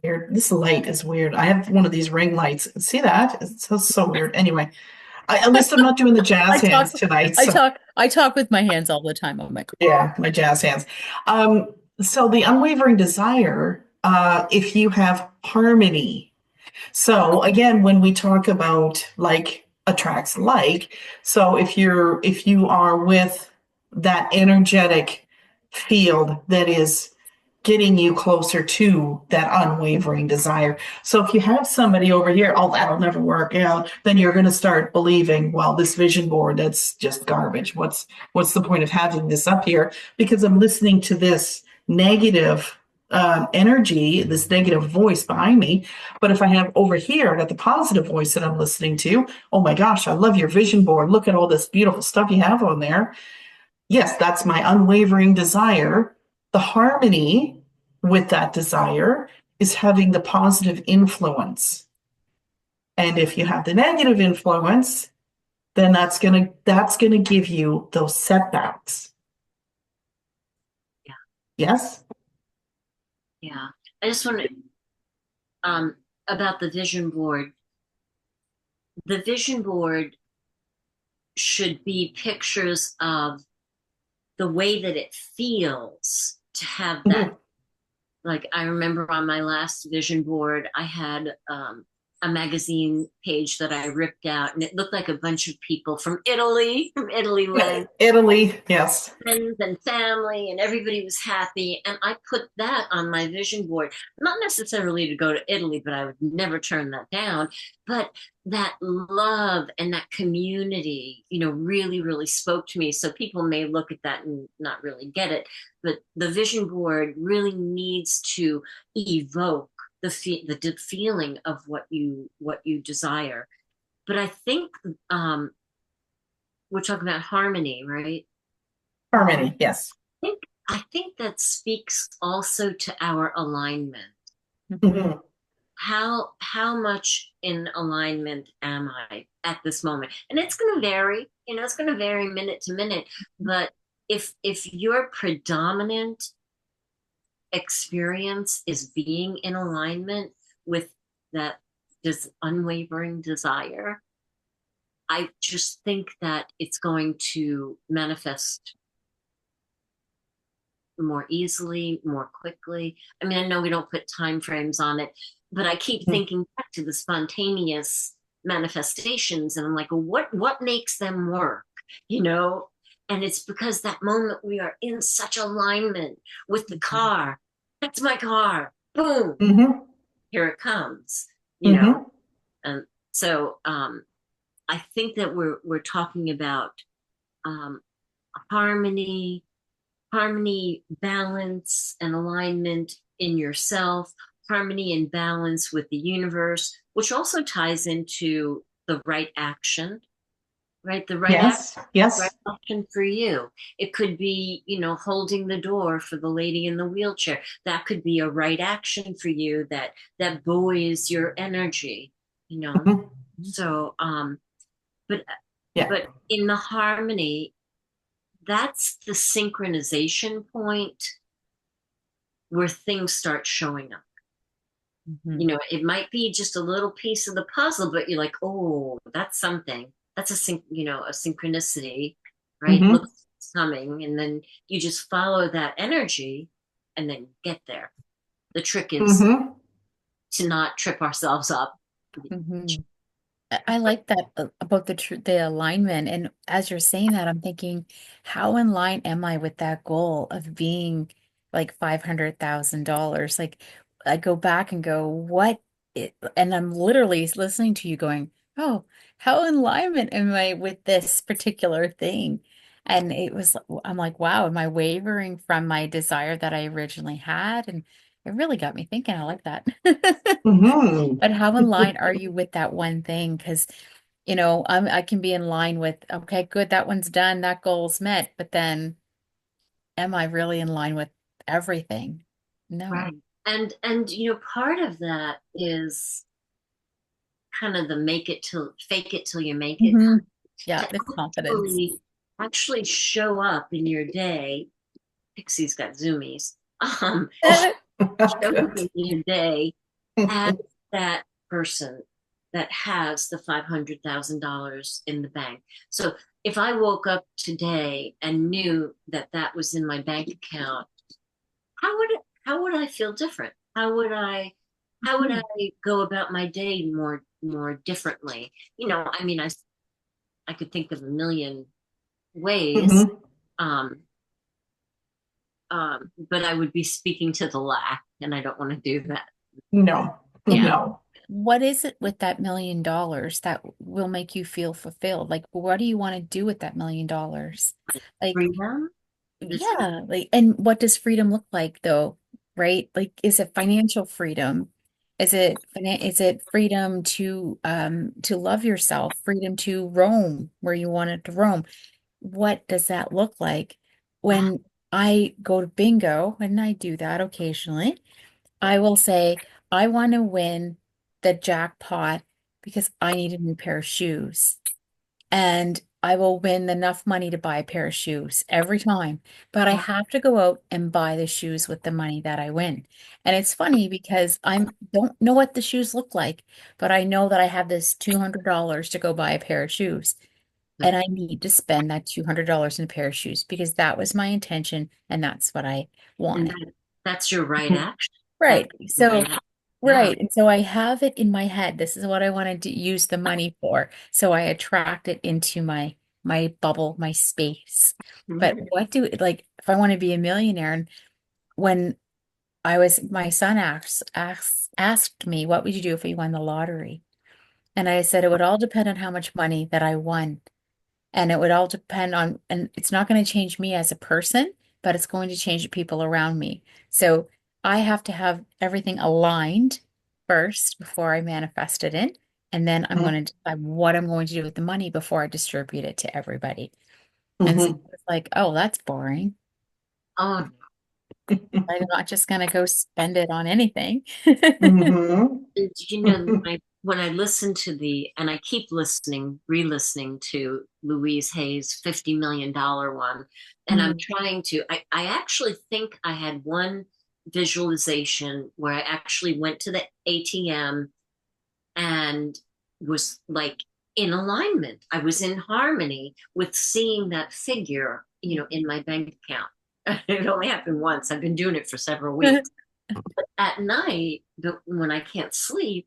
weird. This light is weird. I have one of these ring lights. See that? It's so weird. Anyway, at least I'm not doing the I jazz talk, hands tonight. So I talk with my hands all the time. Oh my God. yeah, my jazz hands. So the unwavering desire, if you have harmony. So again, when we talk about like attracts like, so if you are with that energetic field that is getting you closer to that unwavering desire. So if you have somebody over here, oh, that'll never work out, then you're going to start believing, well, this vision board, that's just garbage. What's the point of having this up here? Because I'm listening to this negative energy, this negative voice behind me. But if I have over here, I got the positive voice that I'm listening to. Oh my gosh, I love your vision board. Look at all this beautiful stuff you have on there. Yes, that's my unwavering desire. The harmony with that desire is having the positive influence. And if you have the negative influence, then that's gonna give you those setbacks. Yeah, Yes? yeah. I just want to um about the vision board. The vision board should be pictures of the way that it feels to have that. Mhm. Like I remember on my last vision board, I had a magazine page that I ripped out, and it looked like a bunch of people from Italy land, Italy, yes. friends and family, and everybody was happy. And I put that on my vision board, not necessarily to go to Italy, but I would never turn that down. But that love and that community, really, really spoke to me. So people may look at that and not really get it, but the vision board really needs to evoke the feeling of what you desire. But I think we're talking about harmony, right? Harmony, yes. think I think that speaks also to our alignment. Mhm. How much in alignment am I at this moment? And it's going to vary. It's going to vary minute to minute. But if your predominant experience is being in alignment with that this unwavering desire, I just think that it's going to manifest more easily, more quickly. I mean, I know we don't put time frames on it, but I keep Mhm. thinking back to the spontaneous manifestations, and I'm like, well, what makes them work? You know? And it's because that moment we are in such alignment with the car. That's my car. Boom. Mhm. Here it comes. You know. Mhm. And so I think that we're talking about um, harmony, balance, and alignment in yourself, harmony and balance with the universe, which also ties into the right action, right? The Yes, right yes. action for you. It could be, holding the door for the lady in the wheelchair. That could be a right action for you that buoys your energy, you know. Mhm. So, but Yeah. in the harmony, that's the synchronization point where things start showing up. Mhm. It might be just a little piece of the puzzle, but you're like, oh, that's something. That's a synchronicity, right? Look, Hmm. it's coming, and then you just follow that energy, and then get there. The trick is Hmm. to not trip ourselves up. Mhm. I like that about the alignment. And as you're saying that, I'm thinking, how in line am I with that goal of being like $500,000? Like, I go back and go, and I'm literally listening to you going, oh, how in alignment am I with this particular thing? And I'm like, wow, am I wavering from my desire that I originally had? And it really got me thinking. I like that. Hmm. But how in line are you with that one thing? Because, I can be in line with, okay, good, that one's done, that goal's met. But then am I really in line with everything? No. Right. And part of that is kind of the make it till fake it till you make it, Hmm. Yeah, to the confidence. actually show up in your day. Pixie's got zoomies. Oh, that's Show up good. in your day as that person that has the $500,000 in the bank. So if I woke up today and knew that that was in my bank account, how would I feel different? How would I go about my day more differently? I mean, I could think of a million ways, Hmm. um, but I would be speaking to the lack, and I don't want to do that. No, Yeah. no. What is it with that $1 million that will make you feel fulfilled? Like, what do you want to do with that $1 million? Like, Freedom, this yeah, like, and what does freedom look like though, right? Like, is it financial freedom? Is it freedom to love yourself, freedom to roam where you wanted to roam? What does that look like? When I go to bingo, and I do that occasionally, I will say, I want to win the jackpot because I need a new pair of shoes. And I will win enough money to buy a pair of shoes every time. But I have to go out and buy the shoes with the money that I win. And it's funny because I don't know what the shoes look like, but I know that I have this $200 to go buy a pair of shoes. And I need to spend that $200 in a pair of shoes because that was my intention and that's what I and wanted. that's your right action. That's Right. your right So, action. Yeah. right. And so I have it in my head. This is what I wanted to use the money for. So I attract it into my bubble, my space. But Mhm. like if I want to be a millionaire, and when my son asked me, what would you do if we won the lottery? And I said it would all depend on how much money that I won. And it would all depend on, and it's not going to change me as a person, but it's going to change the people around me. So I have to have everything aligned first before I manifest it in. And then I'm going to decide what I'm going to do with the money before I distribute it to everybody. And so Hmm. it's like, oh, that's boring. Oh, I'm not just going to go spend it on anything. Hmm. and when I listen to and I keep re-listening to Louise Hay's $50 million one, and I'm trying to, I actually think I had one visualization where I actually went to the ATM and was like in alignment. I was in harmony with seeing that figure, in my bank account. It only happened once. I've been doing it for several weeks. At night, when I can't sleep,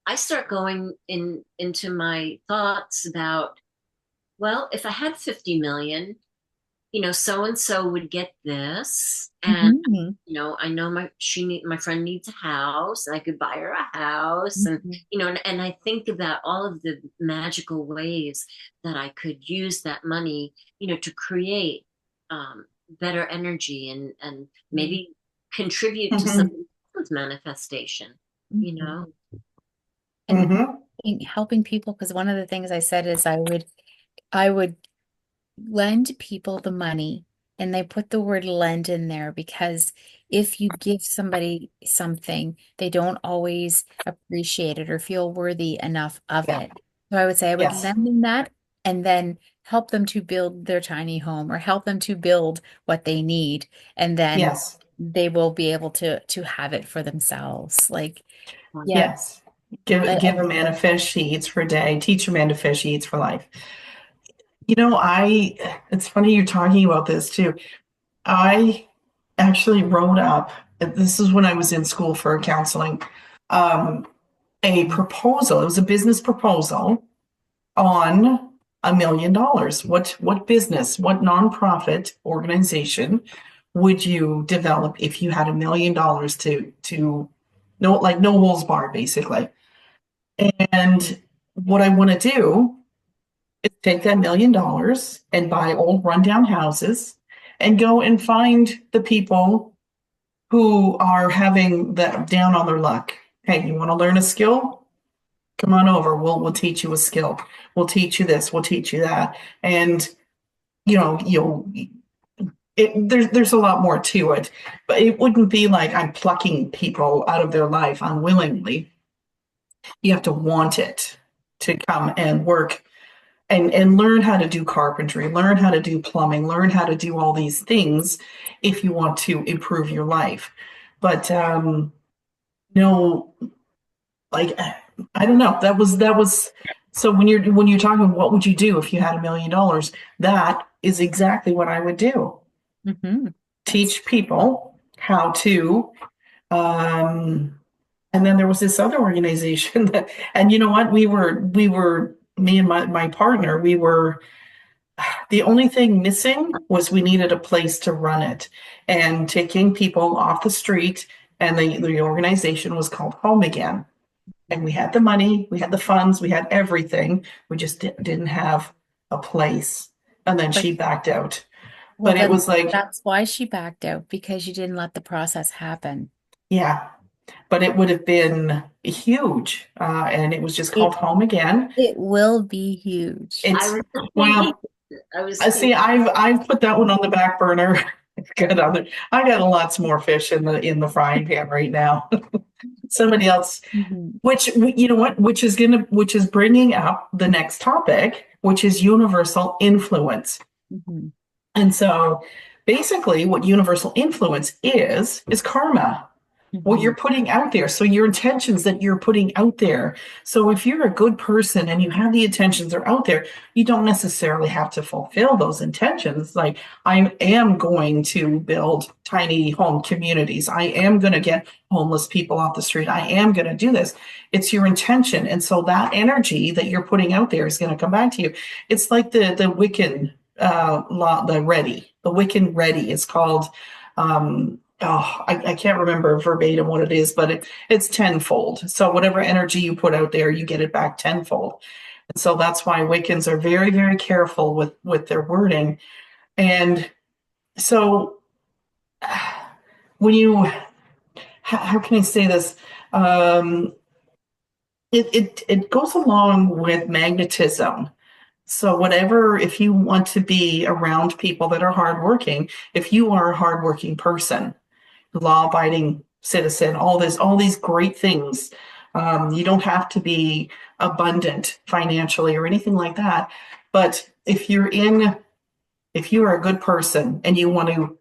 I start going into my thoughts about, well, if I had 50 million, so and so would get this, and Hmm. I know my friend needs a house, and I could buy her a house, and Hmm. and I think about all of the magical ways that I could use that money, to create um, better energy, and maybe contribute to Hmm. somebody else's manifestation, you Hmm. know. And Hmm. helping people, because one of the things I said is I would lend people the money, and they put the word lend in there because if you give somebody something, they don't always appreciate it or feel worthy enough of Yeah. it. So I would say I would Yes. lend them that and then help them to build their tiny home or help them to build what they need. And then Yes. they will be able to have it for themselves. Like, yeah, Yes. Give a man a fish, he eats for a day. Teach a man to fish, he eats for life. It's funny you're talking about this too. I actually wrote up, this is when I was in school for counseling, um, a proposal. It was a business proposal on $1 million. What business, what nonprofit organization would you develop if you had $1 million to no, like no holds barred, basically? And what I want to do is take that $1 million and buy old rundown houses and go and find the people who are having that down on their luck. Hey, you want to learn a skill? Come on over. We'll teach you a skill. We'll teach you this. We'll teach you that. And you'll there's a lot more to it, but it wouldn't be like I'm plucking people out of their life unwillingly. You have to want it to come and work and learn how to do carpentry, learn how to do plumbing, learn how to do all these things if you want to improve your life. But no, like I don't know. That was so when you're talking, what would you do if you had $1 million? That is exactly what I would do. hmm. That's Teach people how to and then there was this other organization that, and you know what, we were me and my partner, we were, the only thing missing was we needed a place to run it and taking people off the street, and the organization was called Home Again, and we had the money, we had the funds, we had everything, we just didn't have a place, and then but she backed out. well, But it then was like, that's why she backed out because you didn't let the process happen. yeah, but it would have been huge, and it was just called It Home Again. it will be huge. I It's, was just thinking, well, I was I see. thinking, I've put that one on the back burner. I got lots more fish in the frying pan right now. Somebody else, Hmm. which you know what, which is bringing up the next topic, which is universal influence. Hmm. And so, basically, what universal influence is karma, what Hmm. you're putting out there. So your intentions that you're putting out there. So if you're a good person and you have the intentions are out there, you don't necessarily have to fulfill those intentions. Like, I am going to build tiny home communities. I am going to get homeless people off the street. I am going to do this. It's your intention. And so that energy that you're putting out there is going to come back to you. It's like the Wiccan law, the Wiccan ready is called. I can't remember verbatim what it is, but it's tenfold. So whatever energy you put out there, you get it back tenfold. And so that's why Wiccans are very, very careful with their wording. And so when you, how can I say this? Um, it goes along with magnetism. So whatever, if you want to be around people that are hardworking, if you are a hardworking person, law-abiding citizen, all these great things. You don't have to be abundant financially or anything like that. But if you are a good person and you want to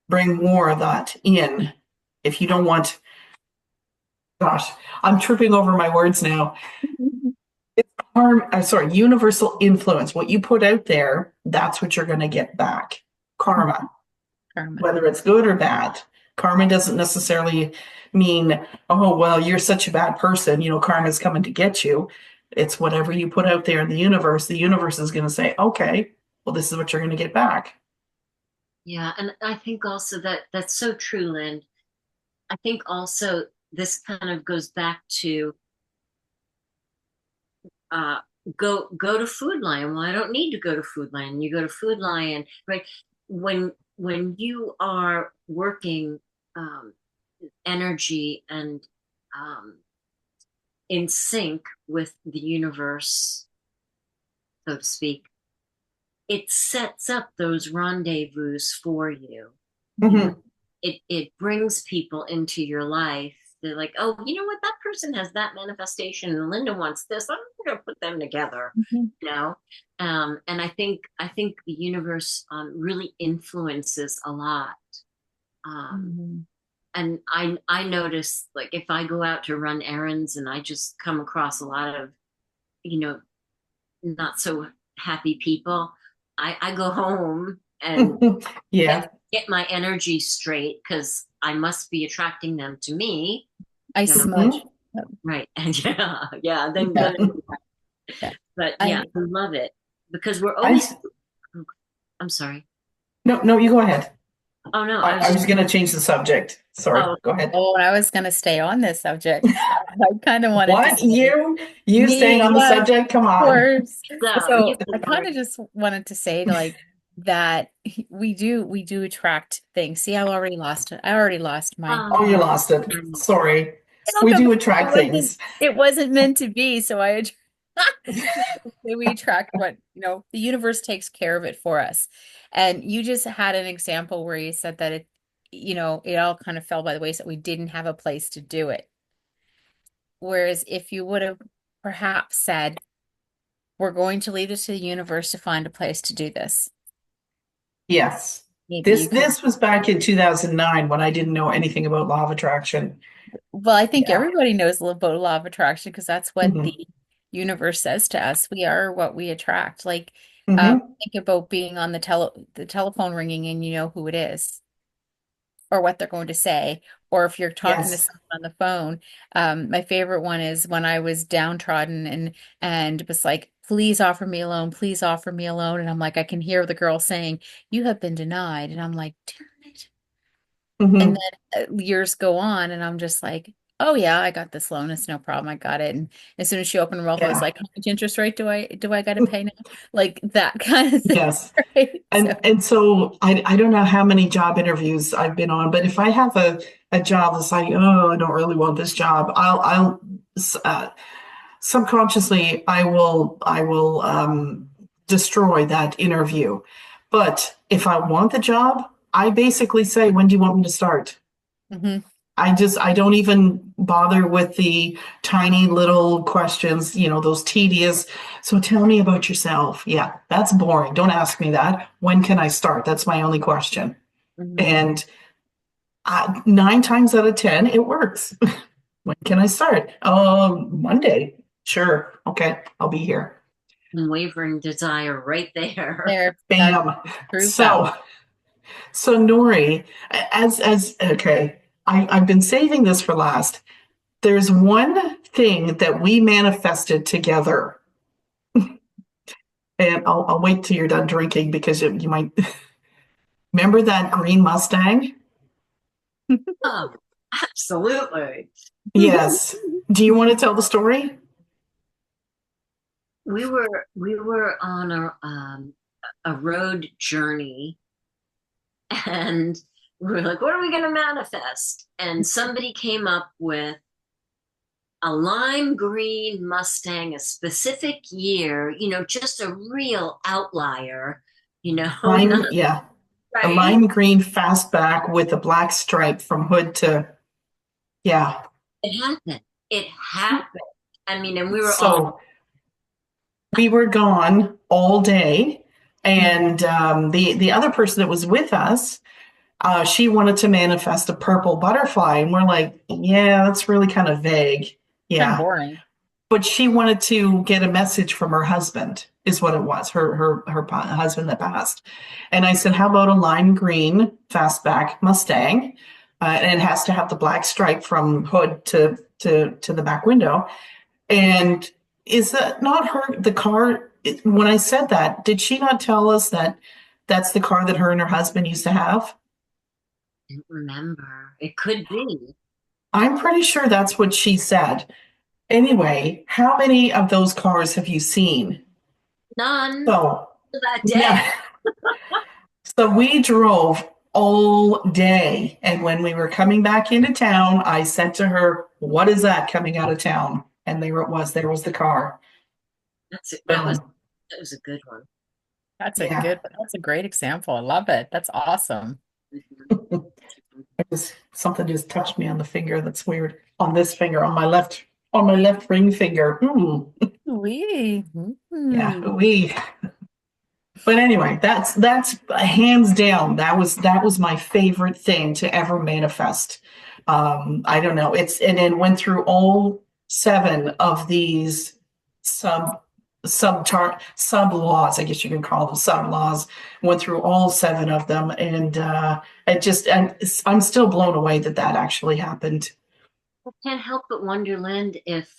bring more of that in, if you don't want, gosh, I'm tripping over my words now. Universal influence. What you put out there, that's what you're going to get back. Karma, Karma. whether it's good or bad. Karma doesn't necessarily mean, oh, well, you're such a bad person, karma's coming to get you. It's whatever you put out there in the universe is going to say, okay, well, this is what you're going to get back. Yeah, and I think also that that's so true, Lynn. I think also this kind of goes back to uh, go to Food Lion. Well, I don't need to go to Food Lion. You go to Food Lion, right? When you are working um, energy and um, in sync with the universe, so to speak, it sets up those rendezvous for you. You know, Hmm. it brings people into your life. They're like, oh, you know what? That person has that manifestation, and Linda wants this. I'm going to put them together. Mhm. You know, and I think the universe really influences a lot. Um, Mhm. and I notice like if I go out to run errands and I just come across a lot of you know not so happy people, I go home and Yeah. get my energy straight because I must be attracting them to me. I You know, smudge. Hmm. right? And yeah, then Yeah. Yeah. but yeah, I I love it because we're I always. I'm sorry. no, no, you go ahead. Oh no, I I was was just. going to change the subject. Sorry. Oh, Go ahead. Oh, and I was going to stay on this subject. I kind of wanted to What? say You staying me, on the yeah, of subject? Come on. course. so you So go I for kind it. of just wanted to say like that we do attract things. See, I already lost it. I already lost my Oh, you Oh, lost it. Sorry. I'll We come do back. It attract wasn't things. it wasn't meant to be, so I we attract what, the universe takes care of it for us. And you just had an example where you said that it all kind of fell by the wayside. We didn't have a place to do it. Whereas if you would have perhaps said, we're going to leave this to the universe to find a place to do this, Yes. maybe This you could. this was back in 2009 when I didn't know anything about law of attraction. Well, I think Yeah. everybody knows about law of attraction because that's what Hmm. the universe says to us. We are what we attract. Like, Hmm. think about being on the telephone ringing and you know who it is or what they're going to say, or if you're talking to Yes. someone on the phone. My favorite one is when I was downtrodden and was like, "Please offer me a loan, please offer me a loan," and I'm like, I can hear the girl saying, "You have been denied," and I'm like, "Damn it." And Hmm. then years go on, and I'm just like, oh yeah, I got this loan. It's no problem. I got it. And as soon as she opened her mouth, I was Yeah. like, how much interest rate do I got to pay now? Like that kind of thing, Yes. right? So, And so I don't know how many job interviews I've been on, but if I have a job that's like, oh, I don't really want this job, I'll uh, subconsciously I will destroy that interview. But if I want the job, I basically say, when do you want me to start? mhm. I don't even bother with the tiny little questions, those tedious. So tell me about yourself. Yeah, that's boring. Don't ask me that. When can I start? That's my only question. Mhm. And nine times out of 10, it works. When can I start? Monday. Sure. Okay, I'll be here. unwavering desire right there. That's Bam. proof that So, so Nori, as okay, I've been saving this for last. There's one thing that we manifested together, and I'll wait till you're done drinking because you might remember that green Mustang. Oh, absolutely. Yes. Do you want to tell the story? We were on a road journey, and we were like, what are we going to manifest? And somebody came up with a lime green Mustang, a specific year, just a real outlier, Lime, not yeah, a right. lime green fastback with a black stripe from hood to, yeah. It happened. It happened. I mean, and we were all, So we were gone all day, and the other person that was with us, she wanted to manifest a purple butterfly, and we're like, yeah, that's really kind of vague. kind of Yeah, boring. but she wanted to get a message from her husband, is what it was, her husband that passed. And I said, how about a lime green fastback Mustang? And it has to have the black stripe from hood to the back window. And is that not her, the car? When I said that, did she not tell us that That's the car that her and her husband used to have. Didn't remember. It could be. I'm pretty sure that's what she said. Anyway, how many of those cars have you seen? None So, that day. yeah. So we drove all day. And when we were coming back into town, I said to her, "What is that coming out of town?" And there it was. There was the car. That's it. Boom. That was a good one. Yeah. That's a great example. I love it. That's awesome. Mhm. Something just touched me on the finger. That's weird. On this finger, on my left ring finger. Wee. Yeah, we. But anyway, that's hands down. That was my favorite thing to ever manifest. I don't know. And it went through all seven of these sub sub laws. I guess you can call them sub laws. Went through all seven of them, and I'm still blown away that that actually happened. I can't help but wonder, Lynn, if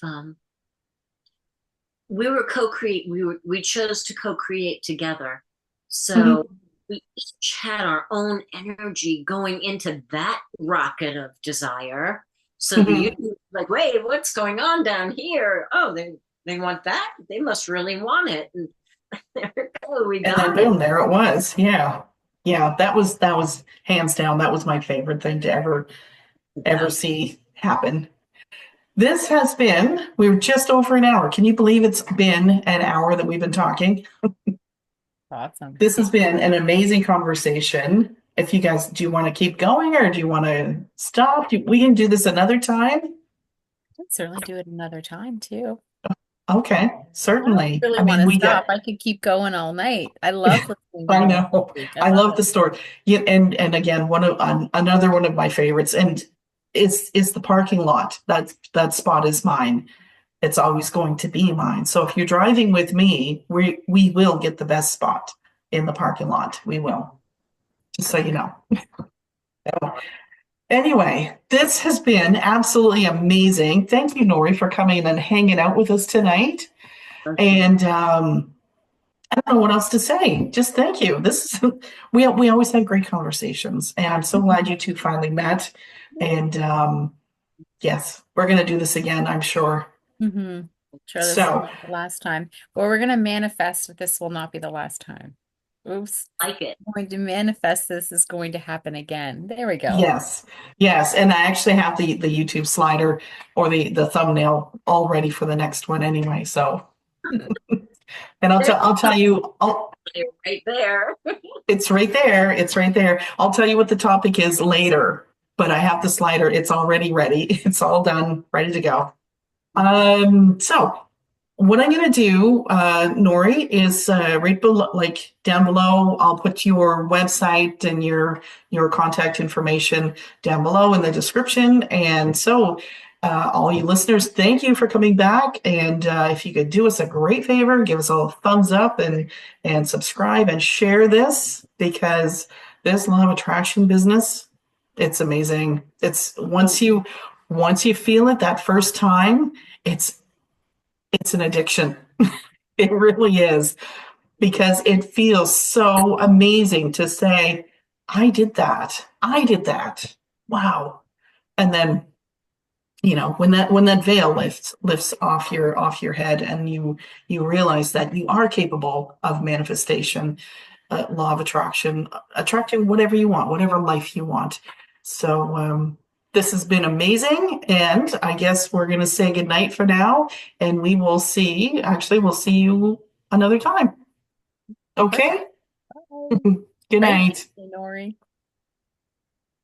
we were co-create we chose to co-create together, so Mhm. we each had our own energy going into that rocket of desire. So the Mhm. universe was like, wait, what's going on down here? Oh, they want that, they must really want it, and there we go, we And then got it. boom, there it was. Yeah. Yeah, that was hands down. That was my favorite thing to ever Yeah. see happen. This has been, we're just over an hour. Can you believe it's been an hour that we've been talking? Awesome. This has been an amazing conversation. If you guys, do you want to keep going or do you want to stop? We can do this another time. Can certainly do it another time too. Okay, I don't certainly. really I want mean, to we stop. get, I could keep going all night. I love listening to I you know. speak. I I love love it. the story. Yeah, and again, another one of my favorites, and is the parking lot. That spot is mine. It's always going to be mine. So if you're driving with me, we will get the best spot in the parking lot. We will. Just so you know. So, anyway, this has been absolutely amazing. Thank you, Nori, for coming and hanging out with us tonight. Okay. And I don't know what else to say. Just thank you. This is, we always had great conversations, and I'm so glad you two finally met. And yes, we're going to do this again, I'm sure. Mm-hmm. Sure, this is So not the last time. Well, we're going to manifest that this will not be the last time. Oops. Like it. I'm going to manifest this is going to happen again. There we go. yes, yes, and I actually have the YouTube slider or the thumbnail all ready for the next one anyway. So, and There's I'll tell you, right there. it's right there. It's right there. I'll tell you what the topic is later, but I have the slider. It's already ready. It's all done, ready to go. So what I'm going to do, Nori, is right below, like down below, I'll put your website and your contact information down below in the description. And so, all you listeners, thank you for coming back. And if you could do us a great favor, give us a thumbs up and subscribe and share this because this law of attraction business, it's amazing. It's once you feel it that first time, it's it's an addiction. It really is because it feels so amazing to say, I did that. I did that. Wow. And then, when that veil lifts off your head and you realize that you are capable of manifestation, law of attraction, attracting whatever you want, whatever life you want. So this has been amazing, and I guess we're going to say goodnight for now, and we will see. Actually, we'll see you another time. Perfect. Okay. Bye. Good Thank night. you, Nori.